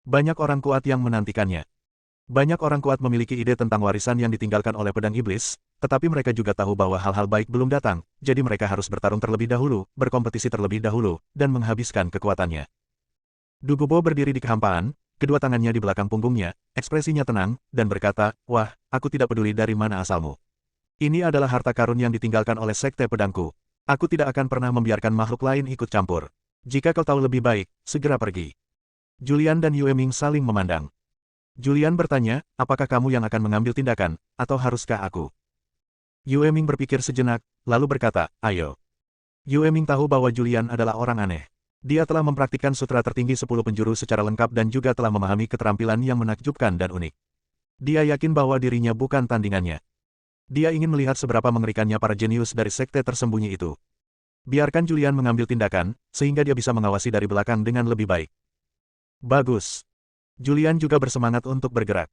Banyak orang kuat yang menantikannya. Banyak orang kuat memiliki ide tentang warisan yang ditinggalkan oleh pedang iblis, tetapi mereka juga tahu bahwa hal-hal baik belum datang, jadi mereka harus bertarung terlebih dahulu, berkompetisi terlebih dahulu, dan menghabiskan kekuatannya. Dugu Bo berdiri di kehampaan, kedua tangannya di belakang punggungnya, ekspresinya tenang, dan berkata, "Wah, aku tidak peduli dari mana asalmu. Ini adalah harta karun yang ditinggalkan oleh Sekte Pedangku. Aku tidak akan pernah membiarkan makhluk lain ikut campur. Jika kau tahu lebih baik, segera pergi." Julian dan Yue Ming saling memandang. Julian bertanya, apakah kamu yang akan mengambil tindakan, atau haruskah aku? Yue Ming berpikir sejenak, lalu berkata, ayo. Yue Ming tahu bahwa Julian adalah orang aneh. Dia telah mempraktikkan sutra tertinggi 10 penjuru secara lengkap dan juga telah memahami keterampilan yang menakjubkan dan unik. Dia yakin bahwa dirinya bukan tandingannya. Dia ingin melihat seberapa mengerikannya para jenius dari sekte tersembunyi itu. Biarkan Julian mengambil tindakan, sehingga dia bisa mengawasi dari belakang dengan lebih baik. Bagus. Julian juga bersemangat untuk bergerak.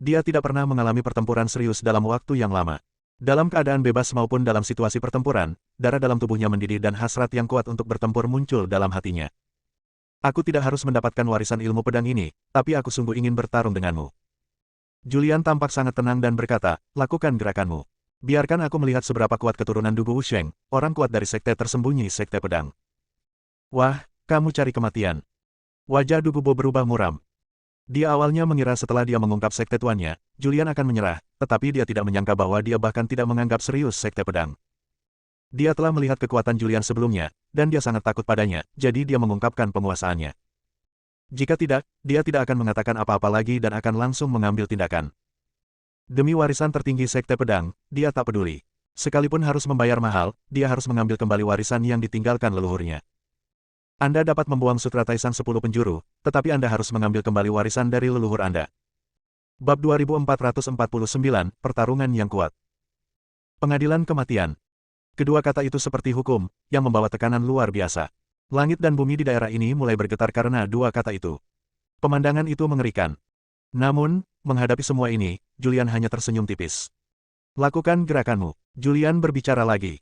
Dia tidak pernah mengalami pertempuran serius dalam waktu yang lama. Dalam keadaan bebas maupun dalam situasi pertempuran, darah dalam tubuhnya mendidih dan hasrat yang kuat untuk bertempur muncul dalam hatinya. Aku tidak harus mendapatkan warisan ilmu pedang ini, tapi aku sungguh ingin bertarung denganmu. Julian tampak sangat tenang dan berkata, lakukan gerakanmu. Biarkan aku melihat seberapa kuat keturunan Dugu Wusheng, orang kuat dari sekte tersembunyi Sekte Pedang. Wah, kamu cari kematian. Wajah Dugu Bo berubah muram. Dia awalnya mengira setelah dia mengungkap sekte tuannya, Julian akan menyerah, tetapi dia tidak menyangka bahwa dia bahkan tidak menganggap serius Sekte Pedang. Dia telah melihat kekuatan Julian sebelumnya, dan dia sangat takut padanya, jadi dia mengungkapkan penguasaannya. Jika tidak, dia tidak akan mengatakan apa-apa lagi dan akan langsung mengambil tindakan. Demi warisan tertinggi Sekte Pedang, dia tak peduli. Sekalipun harus membayar mahal, dia harus mengambil kembali warisan yang ditinggalkan leluhurnya. Anda dapat membuang sutra Taishan 10 penjuru, tetapi Anda harus mengambil kembali warisan dari leluhur Anda. Bab 2449, Pertarungan yang kuat. Pengadilan kematian. Kedua kata itu seperti hukum, yang membawa tekanan luar biasa. Langit dan bumi di daerah ini mulai bergetar karena dua kata itu. Pemandangan itu mengerikan. Namun, menghadapi semua ini, Julian hanya tersenyum tipis. Lakukan gerakanmu. Julian berbicara lagi.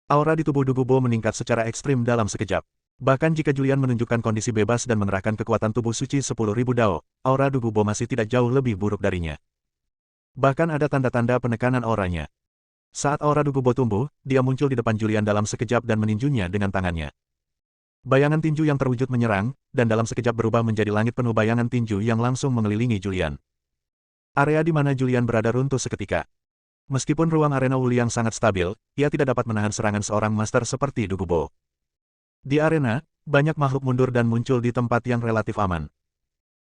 Aura di tubuh Dugu Bo meningkat secara ekstrim dalam sekejap. Bahkan jika Julian menunjukkan kondisi bebas dan mengerahkan kekuatan tubuh suci 10.000 dao, aura Dugubo masih tidak jauh lebih buruk darinya. Bahkan ada tanda-tanda penekanan auranya. Saat aura Dugubo tumbuh, dia muncul di depan Julian dalam sekejap dan meninjunya dengan tangannya. Bayangan tinju yang terwujud menyerang, dan dalam sekejap berubah menjadi langit penuh bayangan tinju yang langsung mengelilingi Julian. Area di mana Julian berada runtuh seketika. Meskipun ruang arena Wuliang sangat stabil, ia tidak dapat menahan serangan seorang master seperti Dugubo. Di arena, banyak makhluk mundur dan muncul di tempat yang relatif aman.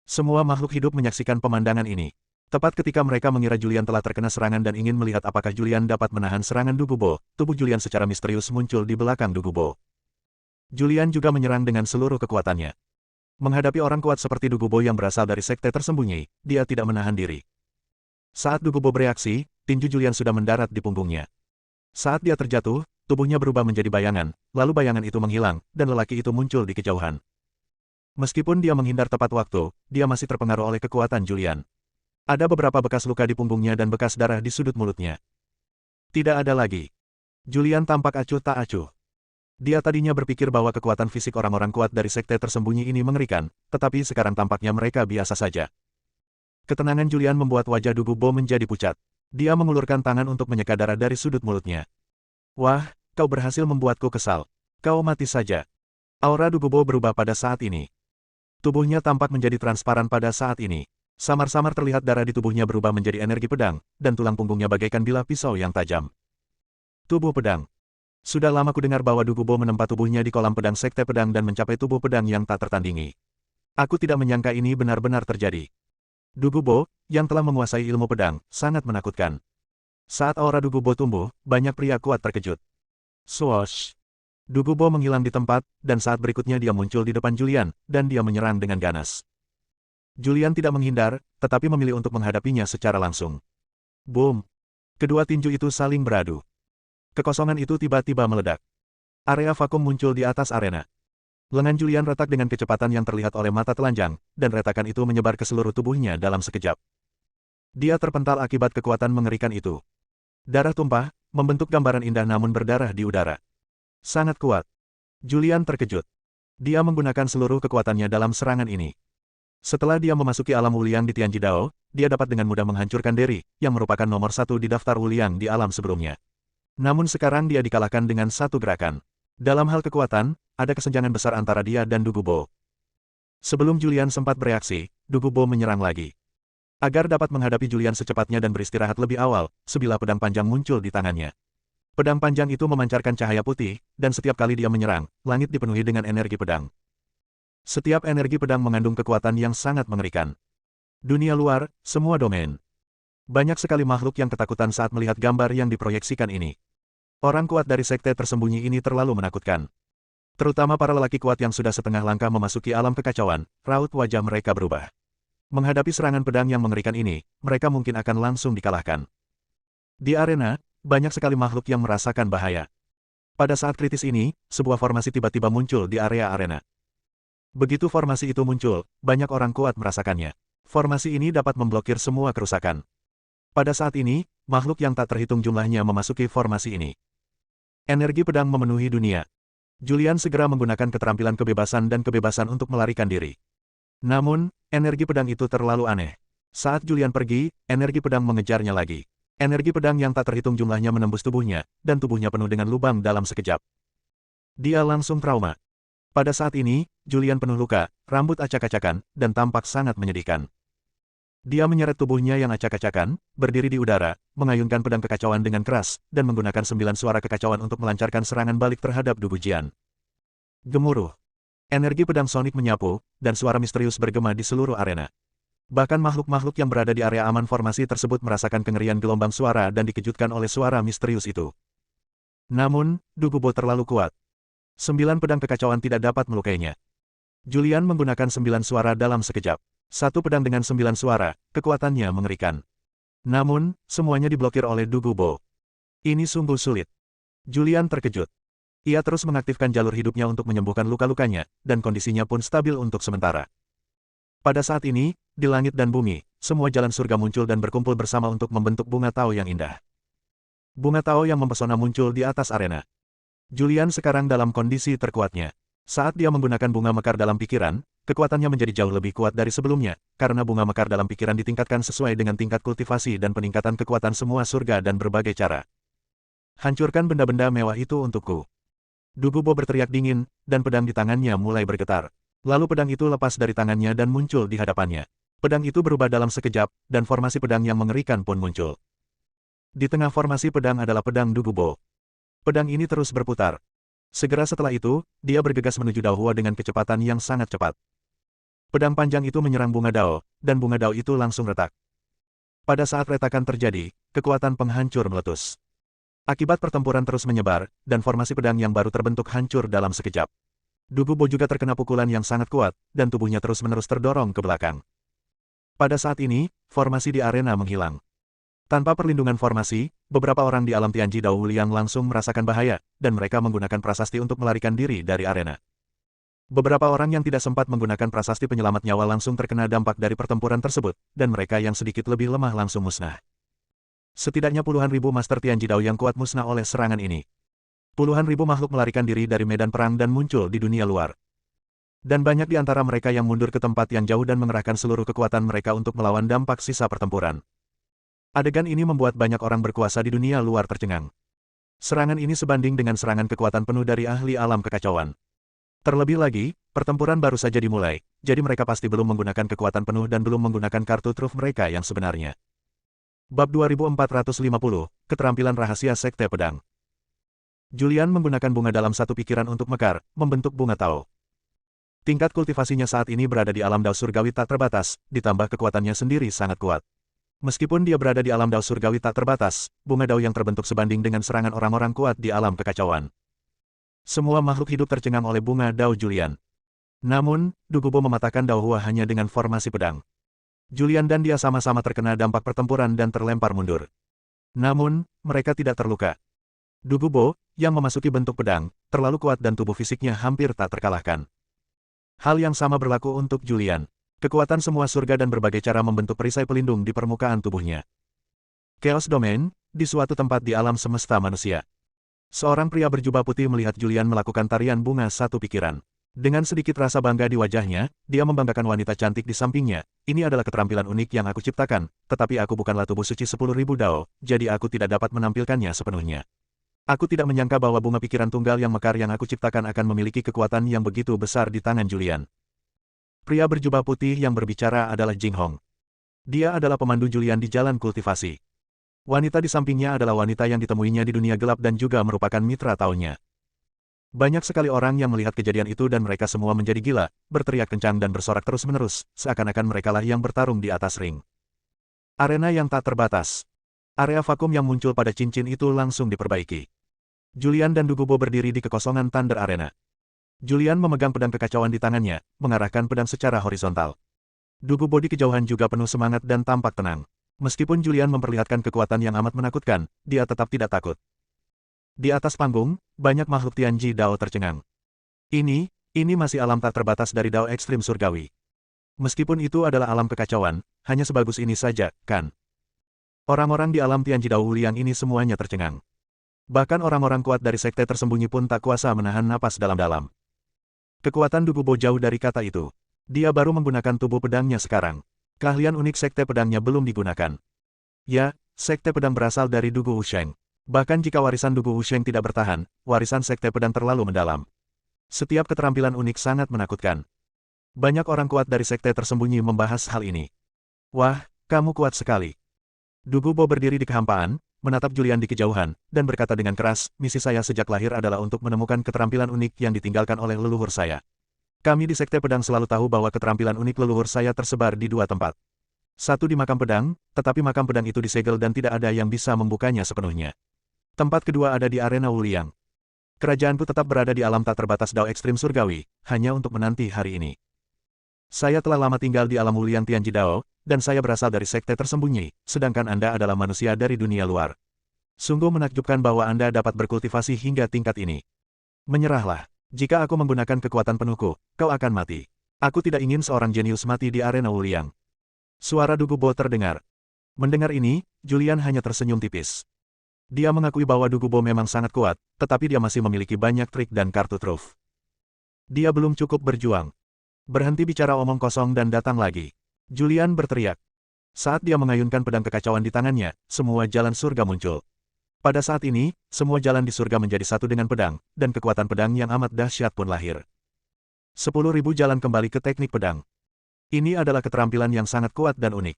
Semua makhluk hidup menyaksikan pemandangan ini. Tepat ketika mereka mengira Julian telah terkena serangan dan ingin melihat apakah Julian dapat menahan serangan Dugubo, tubuh Julian secara misterius muncul di belakang Dugubo. Julian juga menyerang dengan seluruh kekuatannya. Menghadapi orang kuat seperti Dugubo yang berasal dari sekte tersembunyi, dia tidak menahan diri. Saat Dugubo bereaksi, tinju Julian sudah mendarat di punggungnya. Saat dia terjatuh, tubuhnya berubah menjadi bayangan, lalu bayangan itu menghilang, dan lelaki itu muncul di kejauhan. Meskipun dia menghindar tepat waktu, dia masih terpengaruh oleh kekuatan Julian. Ada beberapa bekas luka di punggungnya dan bekas darah di sudut mulutnya. Tidak ada lagi. Julian tampak acuh tak acuh. Dia tadinya berpikir bahwa kekuatan fisik orang-orang kuat dari sekte tersembunyi ini mengerikan, tetapi sekarang tampaknya mereka biasa saja. Ketenangan Julian membuat wajah Dugubo menjadi pucat. Dia mengulurkan tangan untuk menyeka darah dari sudut mulutnya. Wah, kau berhasil membuatku kesal. Kau mati saja. Aura Dugubo berubah pada saat ini. Tubuhnya tampak menjadi transparan pada saat ini. Samar-samar terlihat darah di tubuhnya berubah menjadi energi pedang, dan tulang punggungnya bagaikan bilah pisau yang tajam. Tubuh pedang. Sudah lama ku dengar bahwa Dugubo menempa tubuhnya di kolam pedang sekte pedang dan mencapai tubuh pedang yang tak tertandingi. Aku tidak menyangka ini benar-benar terjadi. Dugubo, yang telah menguasai ilmu pedang, sangat menakutkan. Saat aura Dugubo tumbuh, banyak pria kuat terkejut. Swoosh! Dugubo menghilang di tempat, dan saat berikutnya dia muncul di depan Julian, dan dia menyerang dengan ganas. Julian tidak menghindar, tetapi memilih untuk menghadapinya secara langsung. Boom! Kedua tinju itu saling beradu. Kekosongan itu tiba-tiba meledak. Area vakum muncul di atas arena. Lengan Julian retak dengan kecepatan yang terlihat oleh mata telanjang, dan retakan itu menyebar ke seluruh tubuhnya dalam sekejap. Dia terpental akibat kekuatan mengerikan itu. Darah tumpah, membentuk gambaran indah namun berdarah di udara. Sangat kuat. Julian terkejut. Dia menggunakan seluruh kekuatannya dalam serangan ini. Setelah dia memasuki alam Wuliang di Tianji Dao, dia dapat dengan mudah menghancurkan Derry, yang merupakan nomor 1 di daftar Wuliang di alam sebelumnya. Namun sekarang dia dikalahkan dengan satu gerakan. Dalam hal kekuatan, ada kesenjangan besar antara dia dan Dugubo. Sebelum Julian sempat bereaksi, Dugubo menyerang lagi. Agar dapat menghadapi Julian secepatnya dan beristirahat lebih awal, sebilah pedang panjang muncul di tangannya. Pedang panjang itu memancarkan cahaya putih, dan setiap kali dia menyerang, langit dipenuhi dengan energi pedang. Setiap energi pedang mengandung kekuatan yang sangat mengerikan. Dunia luar, semua domain. Banyak sekali makhluk yang ketakutan saat melihat gambar yang diproyeksikan ini. Orang kuat dari sekte tersembunyi ini terlalu menakutkan. Terutama para lelaki kuat yang sudah setengah langkah memasuki alam kekacauan, raut wajah mereka berubah. Menghadapi serangan pedang yang mengerikan ini, mereka mungkin akan langsung dikalahkan. Di arena, banyak sekali makhluk yang merasakan bahaya. Pada saat kritis ini, sebuah formasi tiba-tiba muncul di area arena. Begitu formasi itu muncul, banyak orang kuat merasakannya. Formasi ini dapat memblokir semua kerusakan. Pada saat ini, makhluk yang tak terhitung jumlahnya memasuki formasi ini. Energi pedang memenuhi dunia. Julian segera menggunakan keterampilan kebebasan dan kebebasan untuk melarikan diri. Namun, energi pedang itu terlalu aneh. Saat Julian pergi, energi pedang mengejarnya lagi. Energi pedang yang tak terhitung jumlahnya menembus tubuhnya, dan tubuhnya penuh dengan lubang dalam sekejap. Dia langsung trauma. Pada saat ini, Julian penuh luka, rambut acak-acakan, dan tampak sangat menyedihkan. Dia menyeret tubuhnya yang acak-acakan, berdiri di udara, mengayunkan pedang kekacauan dengan keras, dan menggunakan 9 suara kekacauan untuk melancarkan serangan balik terhadap Dugu Jian. Gemuruh. Energi pedang sonik menyapu, dan suara misterius bergema di seluruh arena. Bahkan makhluk-makhluk yang berada di area aman formasi tersebut merasakan kengerian gelombang suara dan dikejutkan oleh suara misterius itu. Namun, Dugubo terlalu kuat. 9 pedang kekacauan tidak dapat melukainya. Julian menggunakan 9 suara dalam sekejap. Satu pedang dengan 9 suara, kekuatannya mengerikan. Namun, semuanya diblokir oleh Dugubo. Ini sungguh sulit. Julian terkejut. Ia terus mengaktifkan jalur hidupnya untuk menyembuhkan luka-lukanya, dan kondisinya pun stabil untuk sementara. Pada saat ini, di langit dan bumi, semua jalan surga muncul dan berkumpul bersama untuk membentuk bunga Tao yang indah. Bunga Tao yang mempesona muncul di atas arena. Julian sekarang dalam kondisi terkuatnya. Saat dia menggunakan bunga mekar dalam pikiran, kekuatannya menjadi jauh lebih kuat dari sebelumnya, karena bunga mekar dalam pikiran ditingkatkan sesuai dengan tingkat kultivasi dan peningkatan kekuatan semua surga dan berbagai cara. Hancurkan benda-benda mewah itu untukku. Dugubo berteriak dingin, dan pedang di tangannya mulai bergetar. Lalu pedang itu lepas dari tangannya dan muncul di hadapannya. Pedang itu berubah dalam sekejap, dan formasi pedang yang mengerikan pun muncul. Di tengah formasi pedang adalah pedang Dugubo. Pedang ini terus berputar. Segera setelah itu, dia bergegas menuju Dao Hua dengan kecepatan yang sangat cepat. Pedang panjang itu menyerang bunga Dao, dan bunga Dao itu langsung retak. Pada saat retakan terjadi, kekuatan penghancur meletus. Akibat pertempuran terus menyebar, dan formasi pedang yang baru terbentuk hancur dalam sekejap. Dugubo juga terkena pukulan yang sangat kuat, dan tubuhnya terus-menerus terdorong ke belakang. Pada saat ini, formasi di arena menghilang. Tanpa perlindungan formasi, beberapa orang di alam Tianji Dao Wuliang langsung merasakan bahaya, dan mereka menggunakan prasasti untuk melarikan diri dari arena. Beberapa orang yang tidak sempat menggunakan prasasti penyelamat nyawa langsung terkena dampak dari pertempuran tersebut, dan mereka yang sedikit lebih lemah langsung musnah. Setidaknya puluhan ribu Master Tianji Dao yang kuat musnah oleh serangan ini. Puluhan ribu makhluk melarikan diri dari medan perang dan muncul di dunia luar. Dan banyak di antara mereka yang mundur ke tempat yang jauh dan mengerahkan seluruh kekuatan mereka untuk melawan dampak sisa pertempuran. Adegan ini membuat banyak orang berkuasa di dunia luar tercengang. Serangan ini sebanding dengan serangan kekuatan penuh dari ahli alam kekacauan. Terlebih lagi, pertempuran baru saja dimulai, jadi mereka pasti belum menggunakan kekuatan penuh dan belum menggunakan kartu truf mereka yang sebenarnya. Bab 2450, Keterampilan Rahasia Sekte Pedang. Julian menggunakan bunga dalam satu pikiran untuk mekar, membentuk bunga Tao. Tingkat kultivasinya saat ini berada di alam Dao Surgawi tak terbatas, ditambah kekuatannya sendiri sangat kuat. Meskipun dia berada di alam Dao Surgawi tak terbatas, bunga Dao yang terbentuk sebanding dengan serangan orang-orang kuat di alam kekacauan. Semua makhluk hidup tercengang oleh bunga Dao Julian. Namun, Dugubo mematahkan Dao Hua hanya dengan formasi pedang. Julian dan dia sama-sama terkena dampak pertempuran dan terlempar mundur. Namun, mereka tidak terluka. Dugubo, yang memasuki bentuk pedang, terlalu kuat dan tubuh fisiknya hampir tak terkalahkan. Hal yang sama berlaku untuk Julian. Kekuatan semua surga dan berbagai cara membentuk perisai pelindung di permukaan tubuhnya. Chaos Domain, di suatu tempat di alam semesta manusia. Seorang pria berjubah putih melihat Julian melakukan tarian bunga satu pikiran. Dengan sedikit rasa bangga di wajahnya, dia membanggakan wanita cantik di sampingnya. Ini adalah keterampilan unik yang aku ciptakan, tetapi aku bukanlah tubuh suci 10.000 Dao, jadi aku tidak dapat menampilkannya sepenuhnya. Aku tidak menyangka bahwa bunga pikiran tunggal yang mekar yang aku ciptakan akan memiliki kekuatan yang begitu besar di tangan Julian. Pria berjubah putih yang berbicara adalah Jing Hong. Dia adalah pemandu Julian di jalan kultivasi. Wanita di sampingnya adalah wanita yang ditemuinya di dunia gelap dan juga merupakan mitra tahunnya. Banyak sekali orang yang melihat kejadian itu dan mereka semua menjadi gila, berteriak kencang dan bersorak terus-menerus, seakan-akan merekalah yang bertarung di atas ring. Arena yang tak terbatas. Area vakum yang muncul pada cincin itu langsung diperbaiki. Julian dan Dugubo berdiri di kekosongan Thunder Arena. Julian memegang pedang kekacauan di tangannya, mengarahkan pedang secara horizontal. Dugubo di kejauhan juga penuh semangat dan tampak tenang. Meskipun Julian memperlihatkan kekuatan yang amat menakutkan, dia tetap tidak takut. Di atas panggung, banyak makhluk Tianji Dao tercengang. Ini masih alam tak terbatas dari Dao ekstrim surgawi. Meskipun itu adalah alam kekacauan, hanya sebagus ini saja, kan? Orang-orang di alam Tianji Dao Wuliang ini semuanya tercengang. Bahkan orang-orang kuat dari sekte tersembunyi pun tak kuasa menahan napas dalam-dalam. Kekuatan Dugubo jauh dari kata itu. Dia baru menggunakan tubuh pedangnya sekarang. Keahlian unik sekte pedangnya belum digunakan. Ya, sekte pedang berasal dari Dugu Wusheng. Bahkan jika warisan Dugu Wusheng tidak bertahan, warisan sekte pedang terlalu mendalam. Setiap keterampilan unik sangat menakutkan. Banyak orang kuat dari sekte tersembunyi membahas hal ini. Wah, kamu kuat sekali. Dugubo berdiri di kehampaan, menatap Julian di kejauhan, dan berkata dengan keras, misi saya sejak lahir adalah untuk menemukan keterampilan unik yang ditinggalkan oleh leluhur saya. Kami di Sekte Pedang selalu tahu bahwa keterampilan unik leluhur saya tersebar di dua tempat. Satu di makam pedang, tetapi makam pedang itu disegel dan tidak ada yang bisa membukanya sepenuhnya. Tempat kedua ada di arena Wuliang. Kerajaanku tetap berada di alam tak terbatas Dao ekstrim surgawi, hanya untuk menanti hari ini. Saya telah lama tinggal di alam Wuliang Tianji Dao, dan saya berasal dari sekte tersembunyi, sedangkan Anda adalah manusia dari dunia luar. Sungguh menakjubkan bahwa Anda dapat berkultivasi hingga tingkat ini. Menyerahlah. Jika aku menggunakan kekuatan penuhku, kau akan mati. Aku tidak ingin seorang jenius mati di arena Wuliang. Suara Dugubo terdengar. Mendengar ini, Julian hanya tersenyum tipis. Dia mengakui bahwa Dugubo memang sangat kuat, tetapi dia masih memiliki banyak trik dan kartu truf. Dia belum cukup berjuang. Berhenti bicara omong kosong dan datang lagi. Julian berteriak. Saat dia mengayunkan pedang kekacauan di tangannya, semua jalan surga muncul. Pada saat ini, semua jalan di surga menjadi satu dengan pedang, dan kekuatan pedang yang amat dahsyat pun lahir. 10.000 jalan kembali ke teknik pedang. Ini adalah keterampilan yang sangat kuat dan unik.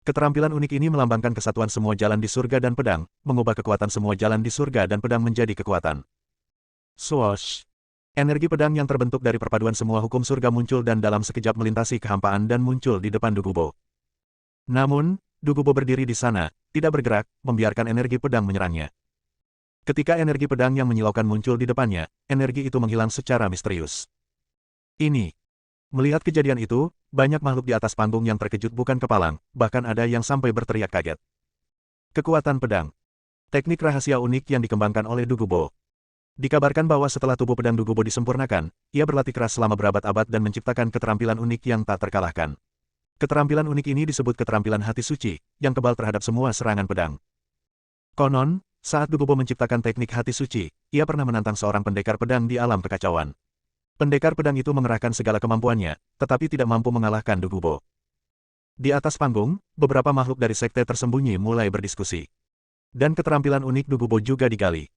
Keterampilan unik ini melambangkan kesatuan semua jalan di surga dan pedang, mengubah kekuatan semua jalan di surga dan pedang menjadi kekuatan. Swoosh! Energi pedang yang terbentuk dari perpaduan semua hukum surga muncul dan dalam sekejap melintasi kehampaan dan muncul di depan Dugubo. Namun, Dugubo berdiri di sana, tidak bergerak, membiarkan energi pedang menyerangnya. Ketika energi pedang yang menyilaukan muncul di depannya, energi itu menghilang secara misterius. Ini. Melihat kejadian itu, banyak makhluk di atas panggung yang terkejut bukan kepalang, bahkan ada yang sampai berteriak kaget. Kekuatan pedang. Teknik rahasia unik yang dikembangkan oleh Dugubo. Dikabarkan bahwa setelah tubuh pedang Dugubo disempurnakan, ia berlatih keras selama berabad-abad dan menciptakan keterampilan unik yang tak terkalahkan. Keterampilan unik ini disebut keterampilan hati suci, yang kebal terhadap semua serangan pedang. Konon, saat Dugubo menciptakan teknik hati suci, ia pernah menantang seorang pendekar pedang di alam kekacauan. Pendekar pedang itu mengerahkan segala kemampuannya, tetapi tidak mampu mengalahkan Dugubo. Di atas panggung, beberapa makhluk dari sekte tersembunyi mulai berdiskusi. Dan keterampilan unik Dugubo juga digali.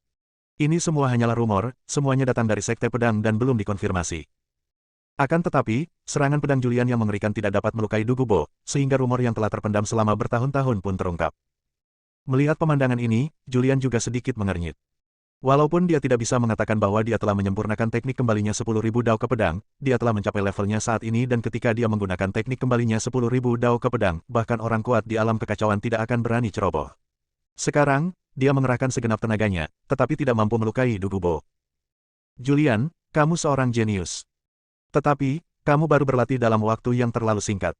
Ini semua hanyalah rumor, semuanya datang dari sekte pedang dan belum dikonfirmasi. Akan tetapi, serangan pedang Julian yang mengerikan tidak dapat melukai Dugubo, sehingga rumor yang telah terpendam selama bertahun-tahun pun terungkap. Melihat pemandangan ini, Julian juga sedikit mengernyit. Walaupun dia tidak bisa mengatakan bahwa dia telah menyempurnakan teknik kembalinya 10.000 dao ke pedang, dia telah mencapai levelnya saat ini dan ketika dia menggunakan teknik kembalinya 10.000 dao ke pedang, bahkan orang kuat di alam kekacauan tidak akan berani ceroboh. Sekarang, dia mengerahkan segenap tenaganya, tetapi tidak mampu melukai Dugubo. Julian, kamu seorang jenius. Tetapi, kamu baru berlatih dalam waktu yang terlalu singkat.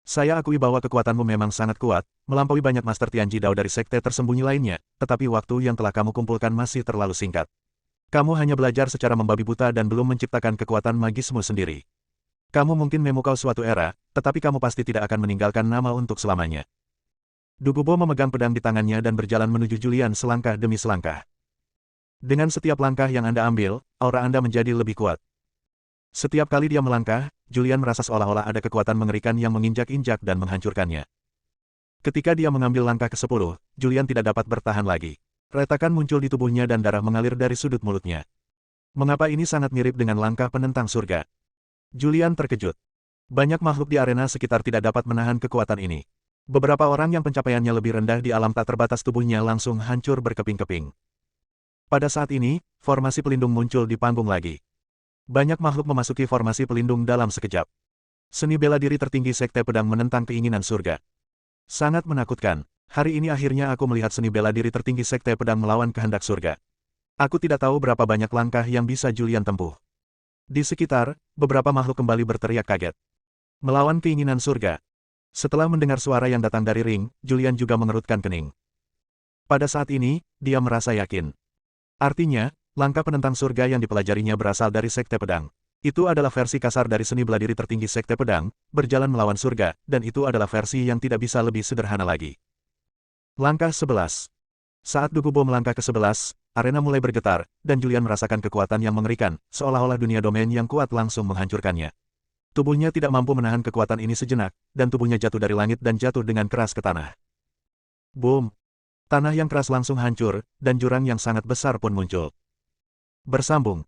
Saya akui bahwa kekuatanmu memang sangat kuat, melampaui banyak Master Tianji Dao dari sekte tersembunyi lainnya, tetapi waktu yang telah kamu kumpulkan masih terlalu singkat. Kamu hanya belajar secara membabi buta dan belum menciptakan kekuatan magismu sendiri. Kamu mungkin memukau suatu era, tetapi kamu pasti tidak akan meninggalkan nama untuk selamanya. Dugubo memegang pedang di tangannya dan berjalan menuju Julian selangkah demi selangkah. Dengan setiap langkah yang Anda ambil, aura Anda menjadi lebih kuat. Setiap kali dia melangkah, Julian merasa seolah-olah ada kekuatan mengerikan yang menginjak-injak dan menghancurkannya. Ketika dia mengambil langkah ke-10, Julian tidak dapat bertahan lagi. Retakan muncul di tubuhnya dan darah mengalir dari sudut mulutnya. Mengapa ini sangat mirip dengan langkah penentang surga? Julian terkejut. Banyak makhluk di arena sekitar tidak dapat menahan kekuatan ini. Beberapa orang yang pencapaiannya lebih rendah di alam tak terbatas tubuhnya langsung hancur berkeping-keping. Pada saat ini, formasi pelindung muncul di panggung lagi. Banyak makhluk memasuki formasi pelindung dalam sekejap. Seni bela diri tertinggi sekte pedang menentang keinginan surga. Sangat menakutkan. Hari ini akhirnya aku melihat seni bela diri tertinggi sekte pedang melawan kehendak surga. Aku tidak tahu berapa banyak langkah yang bisa Julian tempuh. Di sekitar, beberapa makhluk kembali berteriak kaget. Melawan keinginan surga. Setelah mendengar suara yang datang dari ring, Julian juga mengerutkan kening. Pada saat ini, dia merasa yakin. Artinya, langkah penentang surga yang dipelajarinya berasal dari sekte pedang. Itu adalah versi kasar dari seni bela diri tertinggi sekte pedang, berjalan melawan surga, dan itu adalah versi yang tidak bisa lebih sederhana lagi. Langkah 11. Saat Dugubo melangkah ke 11, arena mulai bergetar, dan Julian merasakan kekuatan yang mengerikan, seolah-olah dunia domain yang kuat langsung menghancurkannya. Tubuhnya tidak mampu menahan kekuatan ini sejenak, dan tubuhnya jatuh dari langit dan jatuh dengan keras ke tanah. Boom! Tanah yang keras langsung hancur, dan jurang yang sangat besar pun muncul. Bersambung.